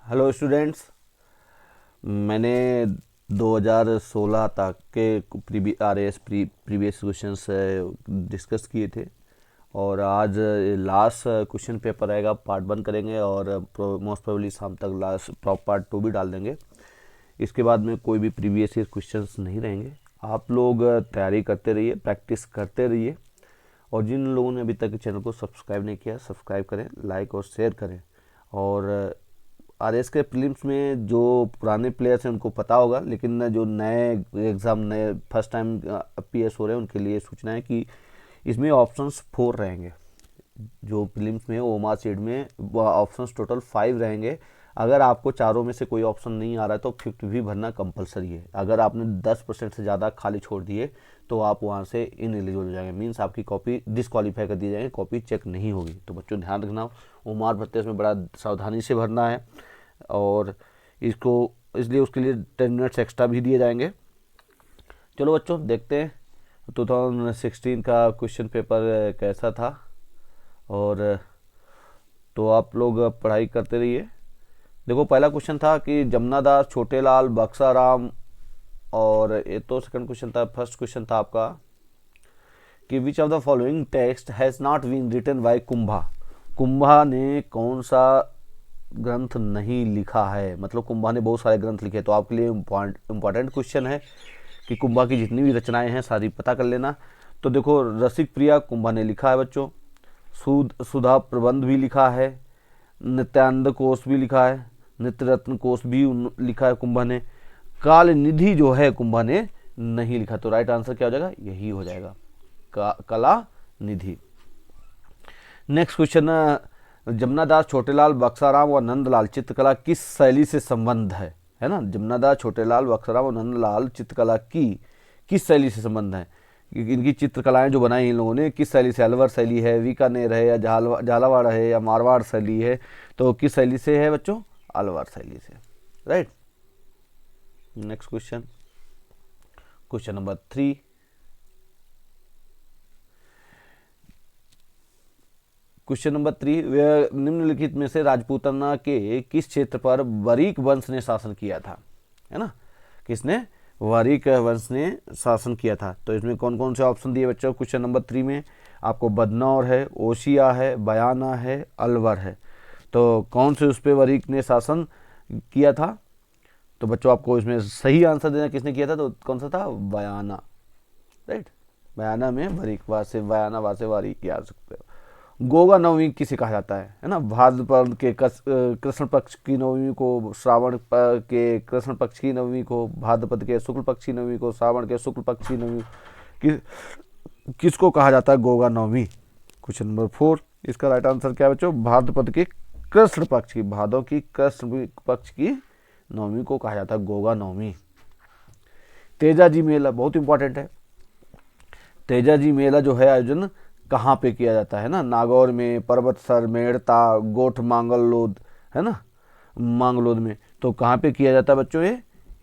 Hello students. मैंने 2016 तक के प्रीवियस क्वेश्चंस डिस्कस किए थे और आज लास्ट क्वेश्चन पेपर रहेगा। पार्ट 1 करेंगे और मोस्ट प्रोबेबली शाम तक लास्ट पार्ट 2 भी डाल देंगे। इसके बाद में कोई भी प्रीवियस ईयर क्वेश्चंस नहीं रहेंगे। आप लोग तैयारी करते रहिए, प्रैक्टिस करते रहिए और जिन लोगों ने अभी तक चैनल को सब्सक्राइब नहीं किया सब्सक्राइब करें, लाइक और शेयर करें। और आरएस के प्रीलिम्स में जो पुराने प्लेयर्स हैं उनको पता होगा, लेकिन जो नए एग्ज़ाम नए फर्स्ट टाइम पीएस हो रहे हैं उनके लिए सूचना है कि इसमें ऑप्शंस 4 रहेंगे। जो प्रीलिम्स में ओमार सीट में ऑप्शंस टोटल 5 रहेंगे। अगर आपको चारों में से कोई ऑप्शन नहीं आ रहा है तो 50 भी भरना कंपलसरी है। अगर आपने 10% से ज़्यादा खाली छोड़ दिए तो आप वहाँ से इनएलिजिबल हो जाएंगे, मीन्स आपकी कॉपी डिस्क्वालीफाई कर दी जाएगी, कॉपी चेक नहीं होगी। तो बच्चों ध्यान रखना, ओमार भरते इसमें बड़ा सावधानी से भरना है और इसको इसलिए उसके लिए 10 मिनट्स एक्स्ट्रा भी दिए जाएंगे। चलो बच्चों देखते हैं 2016 का क्वेश्चन पेपर कैसा था। और तो आप लोग पढ़ाई करते रहिए। देखो पहला क्वेश्चन था कि जमुनादास, छोटेलाल, बक्साराम, और ये तो सेकंड क्वेश्चन था। फर्स्ट क्वेश्चन था आपका कि which of the following text has not been written by Kumbha. Kumbha ने कौन सा ग्रंथ नहीं लिखा है, मतलब कुंभा ने बहुत सारे ग्रंथ लिखे। तो आपके लिए इम्पॉर्टेंट क्वेश्चन है कि कुंभा की जितनी भी रचनाएं हैं सारी पता कर लेना। तो देखो रसिक प्रिया कुंभा ने लिखा है बच्चों, सुधा प्रबंध भी लिखा है, नित्यानंद कोश भी लिखा है, नित्य रत्न कोश भी लिखा है कुंभा ने। काल निधि जो है कुंभा ने नहीं लिखा। तो राइट आंसर क्या हो जाएगा, यही हो जाएगा कला निधि। नेक्स्ट क्वेश्चन, जमुनादास, छोटेलाल, बक्साराम और नंदलाल चित्रकला किस शैली से संबंध है ना। जमुनादास, छोटेलाल, बक्साराम और नंदलाल चित्रकला की किस शैली से संबंध है। इनकी चित्रकलाएं जो बनाई इन लोगों ने किस शैली से, अलवर शैली है, बीकानेर है, या झालावाड़ है, या मारवाड़ शैली है। तो किस शैली से है बच्चों, अलवर शैली से। Right. Next question, question number 3। Question number 3, निम्नलिखित में से राजपूताना के किस क्षेत्र पर वरिक वंश ने शासन किया था, है ना। किसने, वरिक वंश ने शासन किया था। तो इसमें कौन कौन से ऑप्शन दिए बच्चों क्वेश्चन नंबर 3 में आपको, बदनौर है, ओशिया है, बयाना है, अलवर है। तो कौन से उस पर वरिक ने शासन किया था। तो बच्चों आपको इसमें सही आंसर देना, किसने किया था, तो कौन सा था, बयाना। राइट, बयाना में वरिक, वासे बयाना वासे वरिक आ सकते हो। गोगा नवमी किसे कहा जाता है ना। भाद्रपद के कृष्ण पक्ष की नवमी को, श्रावण के कृष्ण पक्ष की नवमी को, भाद्रपद के शुक्ल पक्ष की नवमी को, श्रावण के शुक्ल पक्ष की नवमी किसको कहा जाता है, गोगा नवमी। क्वेश्चन नंबर 4, इसका राइट आंसर क्या है बच्चों, भाद्रपद के कृष्ण पक्ष की, भादव की कृष्ण पक्ष की नवमी को कहा जाता है गोगा नवमी। तेजाजी मेला बहुत इंपॉर्टेंट है। तेजाजी मेला जो है आयोजन कहाँ पे किया जाता है ना, नागौर में, पर्वतसर, मेड़ता, गोठ मांगलोद, है ना, मांगलोद में। तो कहाँ पे किया जाता है बच्चों,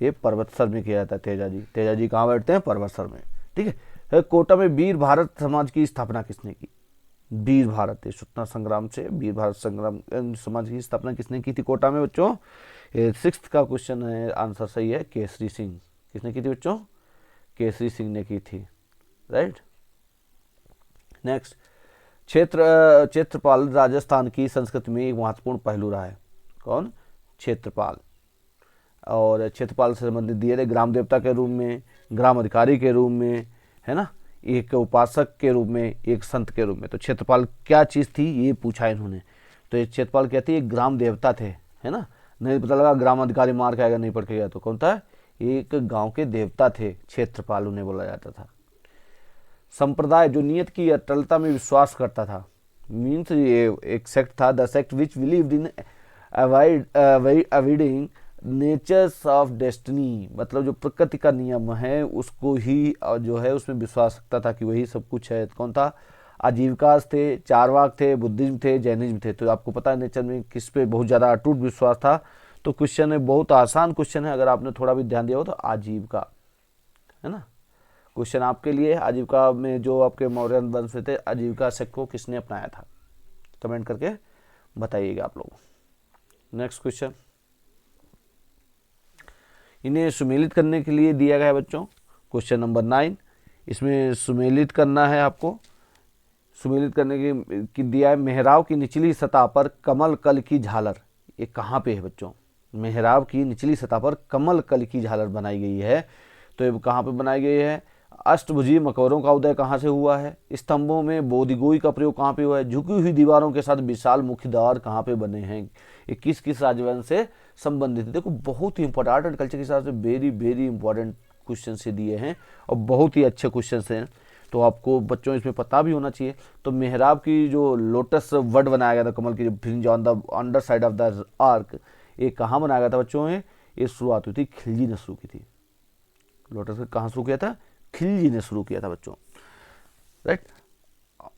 ये पर्वतसर में किया जाता है। तेजाजी, तेजाजी कहाँ बैठते हैं, पर्वतसर में। ठीक है। कोटा में वीर भारत समाज की स्थापना किसने की। वीर भारत स्वतंत्रता संग्राम से वीर भारत संग्राम समाज की स्थापना किसने की थी कोटा में बच्चों। 6th का क्वेश्चन है, आंसर सही है, केसरी सिंह। किसने की थी बच्चों, केसरी सिंह ने की थी। राइट। नेक्स्ट, क्षेत्रपाल राजस्थान की संस्कृति में एक महत्वपूर्ण पहलू रहा है। कौन, क्षेत्रपाल। और क्षेत्रपाल से संबंधित दिए थे ग्राम देवता के रूप में, ग्राम अधिकारी के रूप में, है ना, एक उपासक के रूप में, एक संत के रूप में। तो क्षेत्रपाल क्या चीज़ थी ये पूछा इन्होंने। तो ये क्षेत्रपाल कहती है ग्राम देवता थे, है ना। नहीं पता लगा ग्राम अधिकारी मार के आएगा, नहीं पढ़ के गया। तो कौन था, एक गांव के देवता थे, क्षेत्रपाल उन्हें बोला जाता था। संप्रदाय जो नियत की अटलता में विश्वास करता था, मीन्स ये एक सेक्ट था, the sect which believed in avoiding natures of destiny, मतलब जो प्रकृति का नियम है उसको ही जो है उसमें विश्वास रखता था कि वही सब कुछ है। कौन था, आजीविकास थे, चारवाक थे, बुद्धिज्म थे, जैनिज्म थे। तो आपको पता है नेचर में किस पे बहुत ज़्यादा अटूट विश्वास था। तो क्वेश्चन है, बहुत आसान क्वेश्चन है, अगर आपने थोड़ा भी ध्यान दिया हो तो आजीविका, है ना। क्वेश्चन आपके लिए, आजीविका में जो आपके मौर्य वंश थे, आजीविका सेक्ट को किसने अपनाया था, कमेंट करके बताइएगा आप लोग। नेक्स्ट क्वेश्चन, इन्हें सुमेलित करने के लिए दिया गया है बच्चों। क्वेश्चन नंबर 9, इसमें सुमेलित करना है आपको। सुमेलित करने की दिया है, मेहराब की निचली सतह पर कमल कल की झालर, ये कहाँ पे है बच्चों? मेहराब की निचली सतह पर कमल कल की झालर बनाई गई है, तो ये कहाँ पे बनाई गई है? अष्टभुजी मकबरों का उदय कहाँ से हुआ है? स्तंभों में बोधिगोई का प्रयोग कहाँ पे हुआ है? झुकी हुई दीवारों के साथ विशाल मुख्य द्वार कहाँ पे बने हैं? ये किस किस राजवंश से संबंधित है? देखो बहुत ही इंपॉर्टेंट, आर्ट एंड कल्चर के हिसाब से वेरी वेरी इंपॉर्टेंट क्वेश्चन से दिए हैं और बहुत ही अच्छे क्वेश्चन हैं, तो आपको बच्चों इसमें पता भी होना चाहिए। तो मेहराब की जो लोटस वर्ड बनाया गया था, कमल की fringe on the under side of the arc, ये कहाँ बनाया गया था बच्चों? ये शुरुआत हुई थी, खिलजी ने शुरू की थी। लोटस का कहाँ शुरू किया था? खिलजी ने शुरू किया था बच्चों, राइट।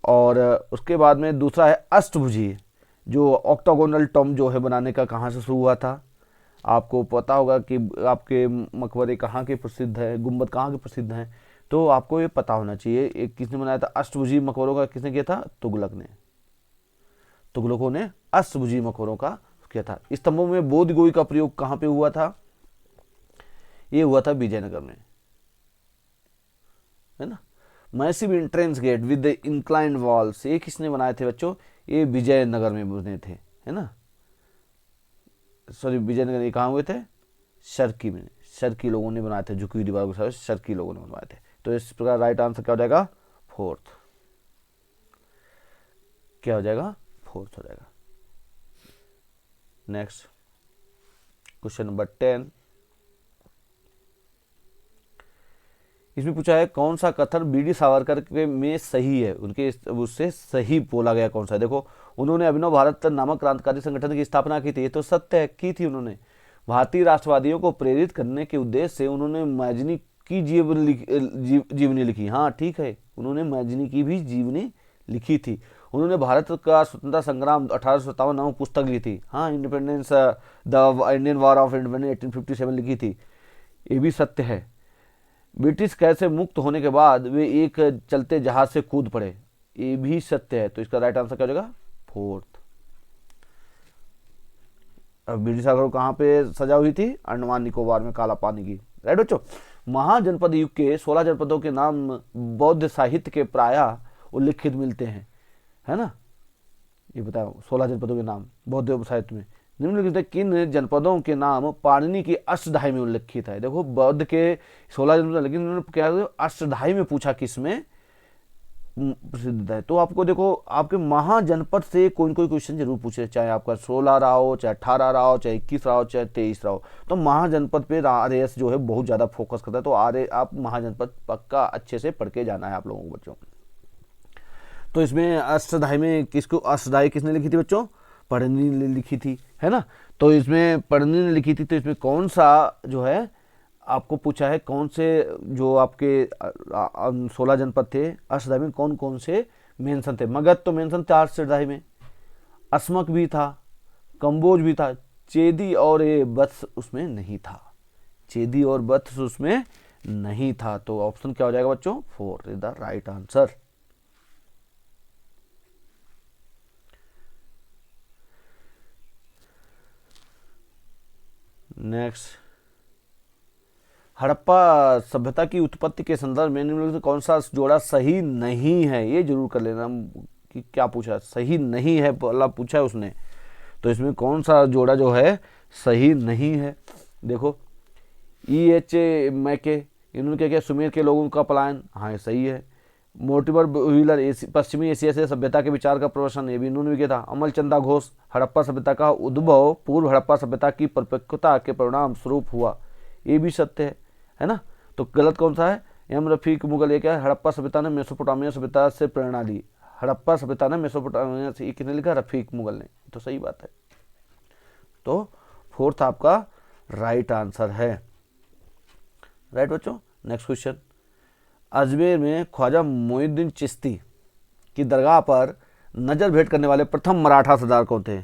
और उसके बाद में दूसरा है अष्टभुजी, जो ऑक्टागोनल टॉम जो है बनाने का कहाँ से शुरू हुआ था? आपको पता होगा कि आपके मकबरे कहाँ के प्रसिद्ध है, गुम्बद कहाँ के प्रसिद्ध हैं, तो आपको ये पता होना चाहिए एक किसने बनाया था अष्टभुजी मकबरों का, किसने किया था? तुगलक ने। तुगलकों ने अष्टभुजी मकबरों का किया था। स्तंभों में बोधगोई का प्रयोग कहाँ पे हुआ था? ये हुआ था विजयनगर में, है ना। Massive entrance gate with the inclined walls, ये किसने बनाए थे बच्चों? ये विजयनगर में बने थे, है ना। सॉरी, विजयनगर कहाँ हुए थे? शर्की में, शर्की लोगों ने बनाए थे, झुकी हुई दीवारों के साथ शर्की लोगों ने बनवाए थे। तो इस प्रकार राइट आंसर क्या हो जाएगा? फोर्थ। क्या हो जाएगा? फोर्थ हो जाएगा। नेक्स्ट क्वेश्चन नंबर 10, इसमें पूछा है कौन सा कथन बीडी सावरकर के में सही है, उनके उससे सही बोला गया कौन सा है? देखो, उन्होंने अभिनव भारत नामक क्रांतिकारी संगठन की स्थापना की थी, ये तो सत्य है, की थी उन्होंने। भारतीय राष्ट्रवादियों को प्रेरित करने के उद्देश्य से उन्होंने मैजनी की जीवनी लिखी, हाँ ठीक है, उन्होंने मैजनी की भी जीवनी लिखी थी। उन्होंने भारत का स्वतंत्रता संग्राम 1857 नामक पुस्तक ली थी, हाँ, independence the Indian war of independence 1857 लिखी थी, ये भी सत्य है। ब्रिटिश कैद से मुक्त होने के बाद वे एक चलते जहाज से कूद पड़े, ये भी सत्य है। तो इसका राइट आंसर क्या हो जाएगा? फोर्थ। अब ब्रिटिश को कहाँ पे सजा हुई थी? अंडमान निकोबार में काला पानी की, राइट बच्चों। महाजनपद युग के 16 जनपदों के नाम बौद्ध साहित्य के प्रायः उल्लिखित मिलते हैं, है ना। ये बताओ 16 जनपदों के नाम बौद्ध साहित्य में निम्नलिखित किन जनपदों के नाम पाणिनि की अष्टधाई में उल्लिखित है? देखो बौद्ध के 16 जनपद, लेकिन उन्होंने क्या अष्टधाई में पूछा किसमें प्रसिद्ध है। तो आपको देखो आपके महाजनपद से कोई कोई क्वेश्चन जरूर पूछे, चाहे आपका 16 रहा हो, चाहे 18 रहा हो, चाहे 21 रहा हो, चाहे 23 रहा हो। तो महाजनपद पे RAS जो है बहुत ज्यादा फोकस करता है, तो आप महाजनपद पक्का अच्छे से पढ़ के जाना है आप लोगों को बच्चों। तो इसमें अष्टधाई में किसको अष्टधाई किसने लिखी थी बच्चों? पढ़नी ने लिखी थी, है ना। तो इसमें पढ़नी ने लिखी थी, तो इसमें कौन सा जो है आपको पूछा है, कौन से जो आपके 16 जनपद थे अष्टधाई में कौन कौन से मेंशन थे? मगध तो मेंशन था अष्टधाई में, अस्मक भी था, कंबोज भी था, चेदी और ये वत्स उसमें नहीं था, चेदी और वत्स उसमें नहीं था। तो ऑप्शन क्या हो जाएगा बच्चों? 4 is the right answer. Next, Harappa सभ्यता की उत्पत्ति के संदर्भ में निम्नलिखित कौन सा जोड़ा सही नहीं है? ये जरूर कर लेना कि क्या पूछा, सही नहीं है वाला पूछा है उसने। तो इसमें कौन सा जोड़ा जो है सही नहीं है? देखो EH मैके, इन्होंने क्या किया? सुमेर के लोगों का पलायन, हाँ ये सही है। मोर्टिमर व्हीलर पश्चिमी एशिया से सभ्यता के विचार का प्रवचन, ये भी इन्होंने भी किया था। अमलचंदा घोष, हड़प्पा सभ्यता का उद्भव पूर्व हड़प्पा सभ्यता की परिपक्वता के परिणाम स्वरूप हुआ, ये भी सत्य है ना। तो गलत कौन सा है? एम रफीक मुगल, ये क्या है? हड़प्पा सभ्यता ने मेसोपोटामिया सभ्यता से प्रेरणा ली, हड़प्पा सभ्यता ने मेसोपोटामिया से, ये किसने लिखा? रफीक मुगल ने, तो सही बात है। तो फोर्थ आपका राइट आंसर है, राइट बच्चों। नेक्स्ट क्वेश्चन, अजमेर में ख्वाजा मोइनुद्दीन चिश्ती की दरगाह पर नजर भेंट करने वाले प्रथम मराठा सरदार कौन थे?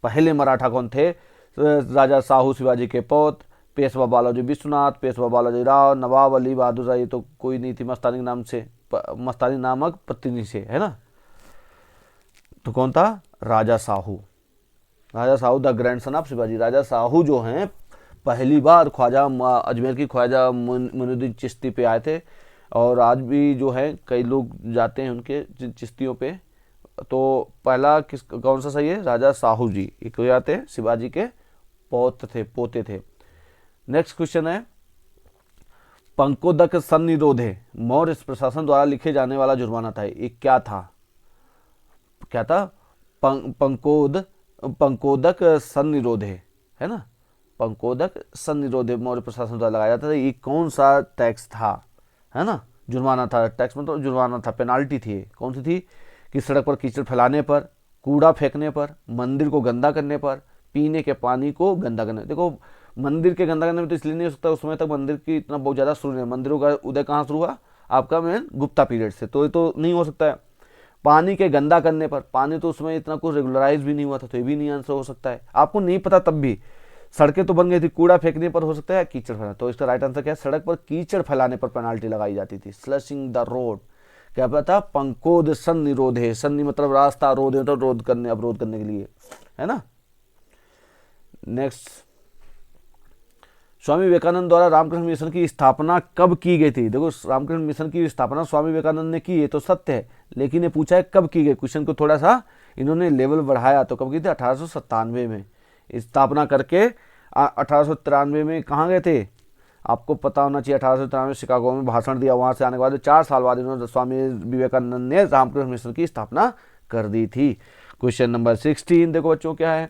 पहले मराठा कौन थे? राजा साहू शिवाजी के पौत्र, पेशवा बालाजी विश्वनाथ, पेशवा बालाजी राव, नवाब अली बहादुर शाह, ये तो कोई नहीं थी, मस्तानी नाम से, मस्तानी नामक पत्नी से, है ना। तो कौन था? Raja Sahu, Raja Sahu the grandson of Shivaji. Raja Sahu जो हैं पहली बार ख्वाजा अजमेर की ख्वाजा मोइनुद्दीन चिश्ती पे आए थे, और आज भी जो है कई लोग जाते हैं उनके चिश्तियों पे। तो पहला कौन सा सही है? राजा साहू जी, एक आते हैं शिवाजी के पोते थे। नेक्स्ट क्वेश्चन है, पंकोदक सन्निरोधे मौर्य प्रशासन द्वारा लिखे जाने वाला जुर्माना था, ये क्या था? क्या था? पंकोदक सन्निरोधे, है ना, पंकोदक सन्निरोधे मौर्य प्रशासन द्वारा लगाया जाता था। ये कौन सा टैक्स था? है ना, जुर्माना था। टैक्स मतलब जुर्माना था, पेनाल्टी थी। कौन सी थी? कि सड़क पर कीचड़ फैलाने पर, कूड़ा फेंकने पर, मंदिर को गंदा करने पर, पीने के पानी को गंदा करने। देखो, मंदिर के गंदा करने में तो इसलिए नहीं हो सकता, उस समय तक मंदिर की इतना बहुत ज़्यादा शुरू नहीं, मंदिरों का उदय कहाँ शुरू हुआ? आपका मेन गुप्ता पीरियड से, तो ये तो नहीं हो सकता है। पानी के गंदा करने पर, पानी तो उसमें इतना कुछ रेगुलराइज भी नहीं हुआ था, तो ये भी नहीं आंसर हो सकता है। आपको नहीं पता तब भी, सड़कें तो बन गई थी, कूड़ा फेंकने पर हो सकता है, कीचड़ फैलाना। तो इसका राइट आंसर क्या है? सड़क पर कीचड़ फैलाने पर पेनाल्टी लगाई जाती थी, स्लशिंग द रोड। क्या पता? पंकोद सन्निरोधे, सन्नि मतलब रास्ता, रोध तो रोध करने, अवरोध करने के लिए, है ना। नेक्स्ट, स्वामी विवेकानंद द्वारा रामकृष्ण मिशन की स्थापना कब की गई थी? देखो, रामकृष्ण मिशन की स्थापना स्वामी विवेकानंद ने की, ये तो सत्य है, लेकिन ये पूछा है कब की गई। क्वेश्चन को थोड़ा सा इन्होंने लेवल बढ़ाया, तो कब की थी? 1897 में स्थापना करके 1893 में कहाँ गए थे? आपको पता होना चाहिए, 1893 में शिकागो में भाषण दिया। वहां से आने के बाद 4 साल बाद इन्होंने स्वामी विवेकानंद ने रामकृष्ण मिशन की स्थापना कर दी थी। क्वेश्चन नंबर 16 देखो बच्चों, क्या है?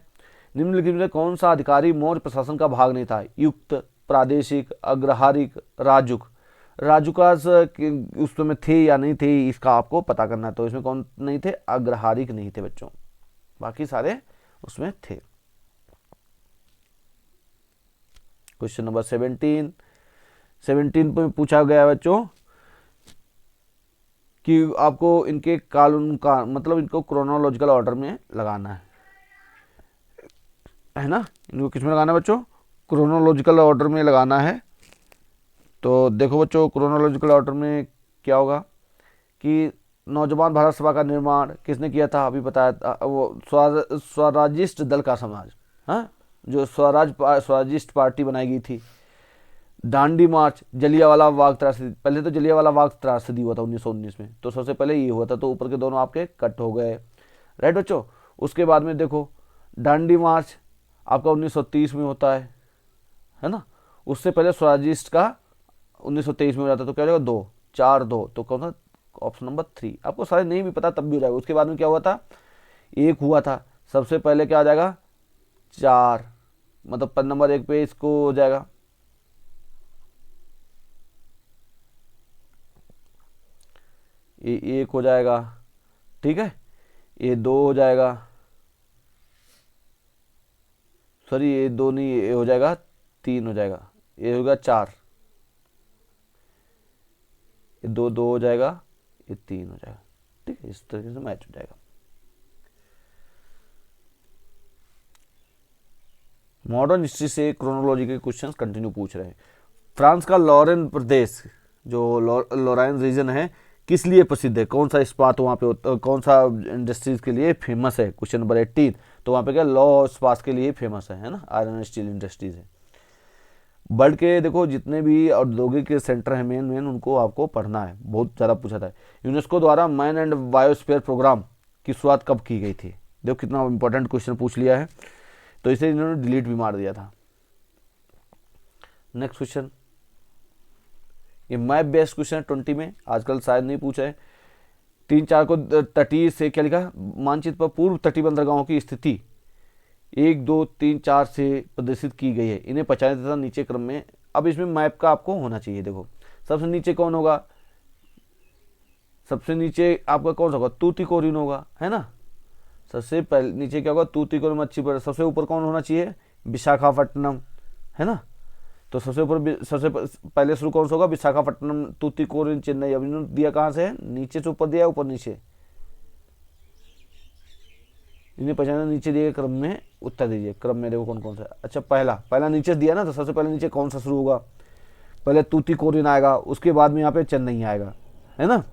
निम्नलिखित में कौन सा अधिकारी मौर्य प्रशासन का भाग नहीं था? युक्त, प्रादेशिक, अग्रहारिक, राजुक। राजुकास उस समय थे या नहीं थे, इसका आपको पता करना है। तो इसमें कौन नहीं थे? अग्रहारिक नहीं थे बच्चों, बाकी सारे उसमें थे। क्वेश्चन नंबर 17 पे पूछा गया बच्चों कि आपको इनके कानून का मतलब इनको क्रोनोलॉजिकल ऑर्डर में लगाना है ना। इनको किस में लगाना है बच्चों? क्रोनोलॉजिकल ऑर्डर में लगाना है। तो देखो बच्चों, क्रोनोलॉजिकल ऑर्डर में क्या होगा कि नौजवान भारत सभा का निर्माण किसने किया था? अभी बताया था, वो स्वराजिस्ट दल का समाज, हाँ, जो स्वराजिस्ट पार्टी बनाई गई थी। दांडी मार्च, जलियांवाला बाग त्रासदी, पहले तो जलियांवाला बाग त्रासदी हुआ था 1919 में, तो सबसे पहले ये हुआ था, तो ऊपर के दोनों आपके कट हो गए, राइट बच्चों। उसके बाद में देखो, दांडी मार्च आपका 1930 में होता है ना। उससे पहले स्वराजिस्ट का 1923 में हो जाता है, तो क्या हो जाएगा? 2 4 2, तो कौन सा? Option number 3। आपको सारे नहीं भी पता तब भी हो जाएगा। उसके बाद में क्या हुआ था? एक हुआ था, सबसे पहले क्या आ जाएगा? 4, मतलब पद नंबर 1 पे इसको हो जाएगा, ये 1 हो जाएगा, ठीक है, ये 2 हो जाएगा, सॉरी ये 2 नहीं, ये हो जाएगा 3 हो जाएगा, ये होगा 4, ये 2 2 हो जाएगा, ये 3 हो जाएगा, ठीक है, इस तरीके से मैच हो जाएगा। मॉडर्न हिस्ट्री से क्रोनोलॉजी के क्वेश्चंस कंटिन्यू पूछ रहे हैं। फ्रांस का लॉरेन प्रदेश, जो लॉरेन रीजन है, किस लिए प्रसिद्ध है? कौन सा इस्पात वहाँ पे कौन सा इंडस्ट्रीज के लिए फेमस है? Question number 18। तो वहाँ पे क्या लॉ इस्पात के लिए फेमस है ना, आयरन स्टील इंडस्ट्रीज है। वर्ल्ड के देखो जितने भी औद्योगिक सेंटर हैं मेन उनको आपको पढ़ना है, बहुत ज़्यादा पूछा था। यूनेस्को द्वारा मैन एंड बायोस्फीयर प्रोग्राम की शुरुआत कब की गई थी? देखो कितना इंपॉर्टेंट क्वेश्चन पूछ लिया है, तो इसे इन्होंने डिलीट भी मार दिया था। नेक्स्ट क्वेश्चन, ये मैप बेस्ड क्वेश्चन है 20 में, आजकल शायद नहीं पूछा है। 3-4 को तटीय से क्या लिखा? मानचित्र पर पूर्व तटीय बंदरगाहों की स्थिति 1 2 3 4 से प्रदर्शित की गई है, इन्हें पहचाने तथा नीचे क्रम में। अब इसमें मैप का आपको होना चाहिए। देखो सबसे नीचे कौन होगा? सबसे नीचे आपका कौन सा होगा? तूतीकोरिन होगा, है ना। सबसे पहले नीचे क्या होगा? तूतीकोरिन मच्छी पर। सबसे ऊपर कौन होना चाहिए? विशाखापट्टनम, है ना। तो सबसे ऊपर सबसे पहले शुरू कौन सा होगा? विशाखापट्टनम, तूतीकोरिन, चेन्नई। अब इन्होंने दिया कहाँ से है? नीचे से ऊपर दिया, ऊपर नीचे, इन्हें पहचाना नीचे दिए क्रम में उत्तर दीजिए। क्रम में देखो कौन कौन सा है। अच्छा पहला नीचे दिया ना, तो सबसे पहले नीचे कौन सा शुरू होगा? पहले तूतीकोरिन आएगा, उसके बाद में यहाँ पे चेन्नई आएगा, है ना।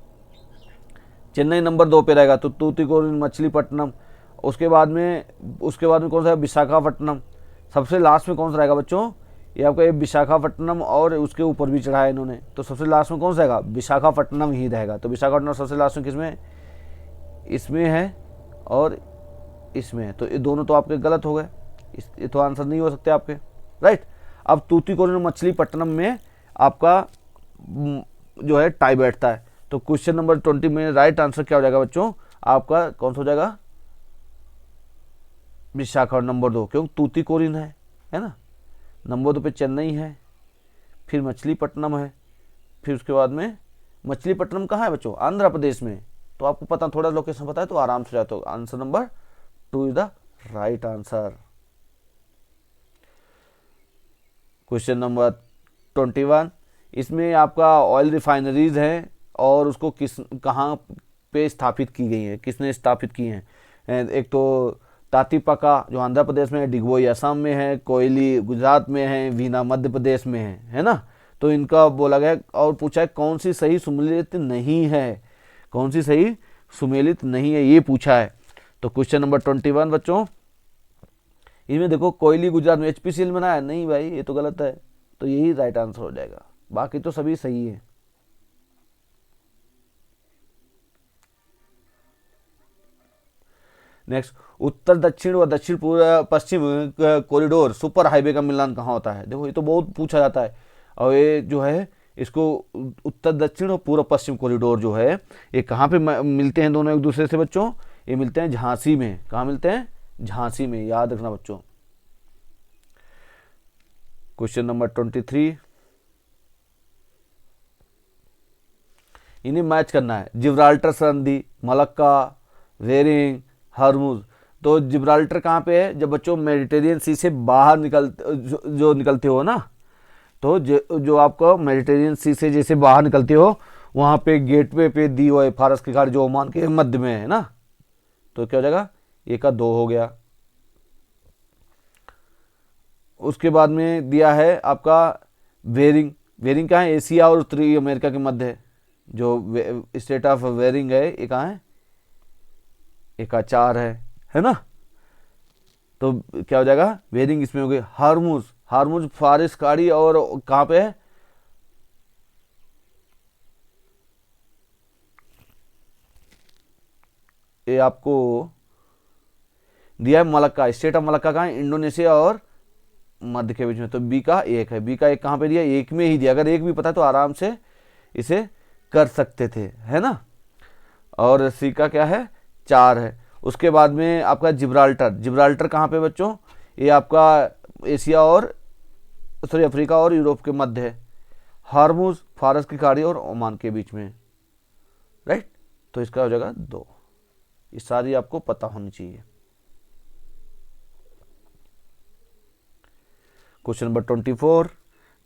चेन्नई नंबर 2 पे रहेगा, तो तूतीकोरिन, मछलीपट्टनम, उसके बाद में कौन सा है? विशाखापट्टनम। सबसे लास्ट में कौन सा रहेगा बच्चों? ये आपका ये विशाखापट्टनम और उसके ऊपर भी चढ़ाया इन्होंने, तो सबसे लास्ट में कौन सा रहेगा, विशाखापट्टनम ही रहेगा। तो विशाखापट्टनम सबसे लास्ट में किसमें, इसमें है और इसमें है, तो ये दोनों तो आपके गलत हो गए, ये तो आंसर नहीं हो सकते आपके, राइट। अब तूतीकोरिन मछलीपट्टनम में आपका जो है टाई बैठता है। तो क्वेश्चन नंबर 20 में राइट आंसर क्या हो जाएगा बच्चों, आपका कौन सा हो जाएगा, विशाखा नंबर 2, क्योंकि तूतीकोरिन है ना। नंबर 2 पे चेन्नई है, फिर मछलीपट्टनम है, फिर उसके बाद में मछलीपट्टनम कहाँ है बच्चों, आंध्र प्रदेश में। तो आपको पता, थोड़ा लोकेशन पता है तो आराम से जाते हो। Answer number 2 is the right answer. Question number 21, इसमें आपका ऑयल रिफाइनरीज हैं और उसको कहाँ पे स्थापित की गई है, किसने स्थापित की हैं। एक तो तातीपाका जो आंध्र प्रदेश में है, डिगबोई असम में है, कोयली गुजरात में है, वीना मध्य प्रदेश में है ना। तो इनका बोला गया और पूछा है कौन सी सही सुमेलित नहीं है, कौन सी सही सुमेलित नहीं है, ये पूछा है। तो क्वेश्चन नंबर 21 बच्चों, इसमें देखो कोयली गुजरात में HPCL में बनाया नहीं भाई, ये तो गलत है, तो यही राइट आंसर हो जाएगा, बाकी तो सभी सही है। नेक्स्ट, उत्तर दक्षिण व दक्षिण पूर्व पश्चिम कॉरिडोर सुपर हाईवे का मिलान कहाँ होता है। देखो ये तो बहुत पूछा जाता है, और ये जो है इसको उत्तर दक्षिण और पूर्व पश्चिम कॉरिडोर जो है ये कहाँ पे मिलते हैं दोनों एक दूसरे से बच्चों, ये मिलते हैं झांसी में। कहाँ मिलते हैं, झांसी में, याद रखना बच्चों। क्वेश्चन नंबर 23, इन्हें मैच करना है, जिब्राल्टर संधि, मलक्का, बेरिंग, हॉर्मुज। तो जिब्राल्टर कहाँ पे है, जब बच्चों मेडिटेरियन सी से बाहर जो निकलते हो ना, तो जो आपको मेडिटेरियन सी से जैसे बाहर निकलते हो वहाँ पे गेटवे पे दी हुआ है फारस की खाड़ी जो ओमान के मध्य में है ना। तो क्या हो जाएगा, 1 का 2 हो गया। उसके बाद में दिया है आपका बेरिंग, बेरिंग कहाँ है, एशिया और उत्तरी अमेरिका के मध्य है, जो स्टेट ऑफ बेरिंग है ये कहाँ है, 1 का 4 है ना। तो क्या हो जाएगा, बेरिंग इसमें हो गई। हॉर्मुज, हॉर्मुज फारस खाड़ी और कहाँ पे है, ये आपको दिया है मलक्का, स्टेट ऑफ मलक्का कहाँ है, इंडोनेशिया और मध्य के बीच में। तो बी का 1 है, बी का 1 कहाँ पे दिया, 1 में ही दिया। अगर 1 भी पता तो आराम से इसे कर सकते थे, है ना। और सी का क्या है, 4 है। उसके बाद में आपका जिब्राल्टर, जिब्राल्टर कहाँ पे बच्चों, ये आपका एशिया और सॉरी अफ्रीका और यूरोप के मध्य है। हॉर्मुज फारस की खाड़ी और ओमान के बीच में, राइट। तो इसका हो जाएगा 2। ये सारी आपको पता होनी चाहिए। क्वेश्चन नंबर 24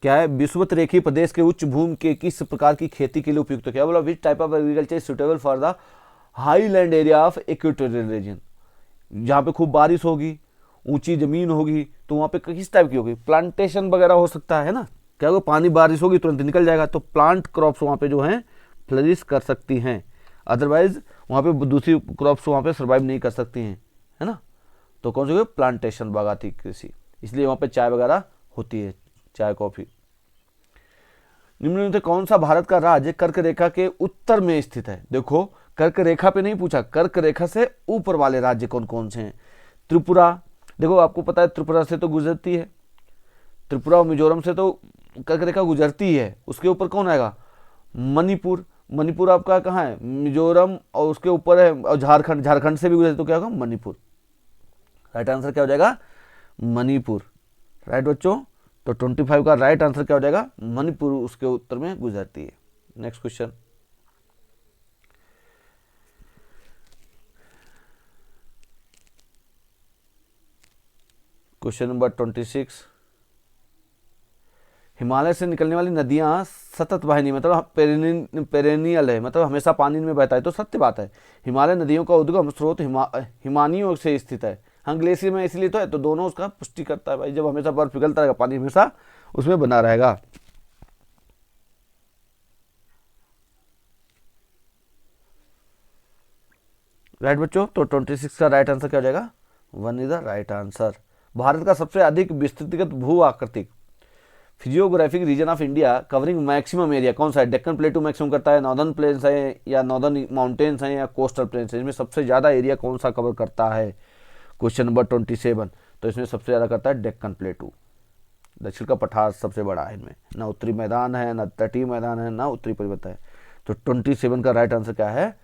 क्या है, विषुवत रेखीय प्रदेश के उच्च भूमि के किस प्रकार की खेती के लिए उपयुक्त है। क्या बोला, which type of agriculture is suitable for the highland area of equatorial region. जहाँ पे खूब बारिश होगी, ऊंची जमीन होगी, तो वहाँ पे किस टाइप की होगी, प्लांटेशन वगैरह हो सकता है ना। क्या होगा, पानी बारिश होगी तुरंत निकल जाएगा, तो प्लांट क्रॉप्स वहाँ पे जो हैं फ्लरिश कर सकती हैं। अदरवाइज वहाँ पे दूसरी क्रॉप्स वहाँ पे सर्वाइव नहीं कर सकती हैं, है ना। तो कौन सी, प्लांटेशन बागाती कृषि, इसलिए वहाँ पे चाय वगैरह होती है, चाय कॉफी। निम्नलिखित में कौन सा भारत का राज्य कर्क रेखा के उत्तर में स्थित है। देखो कर्क रेखा पे नहीं पूछा, कर्क रेखा से ऊपर वाले राज्य कौन कौन से हैं। त्रिपुरा, देखो आपको पता है त्रिपुरा से तो गुजरती है, त्रिपुरा और मिजोरम से तो कर्क रेखा गुजरती है। उसके ऊपर कौन आएगा, मणिपुर, मणिपुर आपका कहाँ है, मिजोरम और उसके ऊपर है, और झारखंड, झारखंड से भी गुजरती, तो क्या होगा, मणिपुर। राइट आंसर क्या हो जाएगा, मणिपुर, राइट बच्चों। तो 25 का राइट आंसर क्या हो जाएगा, मणिपुर उसके उत्तर में गुजरती है। Next question, question number 26, Himalaya से निकलने वाली नदियां सतत वाहिनी मतलब पेरेनियल है, मतलब हमेशा पानी में बहता है। तो सत्य बात है, हिमालय नदियों का उद्गम स्रोत हिमानियों से स्थित है। हाँ ग्लेशियर में इसलिए तो है, तो दोनों उसका पुष्टि करता है भाई। जब हमेशा बर्फ पिघलता रहेगा, पानी हमेशा उसमें बना रहेगा। राइट बच्चों, तो 26 का राइट आंसर क्या हो जाएगा, 1 is the right answer. Bharat का सबसे अधिक विस्तृत भू आकृतिक physiographic region of India covering maximum area कौन सा है? डेक्कन प्लेटू मैक्सिमम करता है, नॉर्दर्न प्लेन्स है या नॉर्दर्न माउंटेन्स हैं या कोस्टल प्लेन्स है? इसमें सबसे ज़्यादा एरिया कौन सा कवर करता है? Question number 27। तो इसमें सबसे ज़्यादा करता है डेक्कन प्लेटू। दक्षिण का पठार सबसे बड़ा है, इनमें ना उत्तरी मैदान है, ना तटीय मैदान है, ना उत्तरी पर्वत है। तो 27 का राइट आंसर क्या है?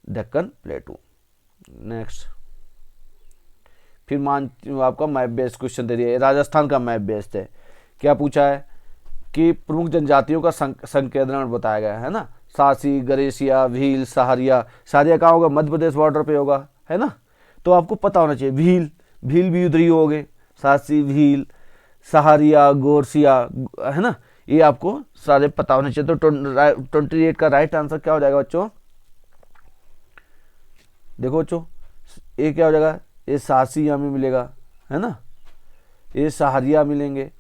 डेक्कन प्लेटू। नेक्स्ट, फिर मान आपका मैप बेस्ड क्वेश्चन दे दिया है, राजस्थान का मैप बेस्ड है। क्या पूछा है कि प्रमुख जनजातियों का संकेंद्रण बताया गया है ना, सासी, गरेसिया, भील, सहारिया। सहारिया कहाँ होगा? मध्य प्रदेश बॉर्डर पे होगा, है ना। तो आपको पता होना चाहिए। भील, भील भी उधर ही हो गए, सासी, भील, सहारिया, गोरसिया, है ना, ये आपको सारे पता होने चाहिए। तो 28 का राइट आंसर क्या हो जाएगा बच्चों? देखो बच्चों, ये क्या हो जाएगा? ये सासी यहाँ में मिलेगा, है ना, ये सहारिया मिलेंगे,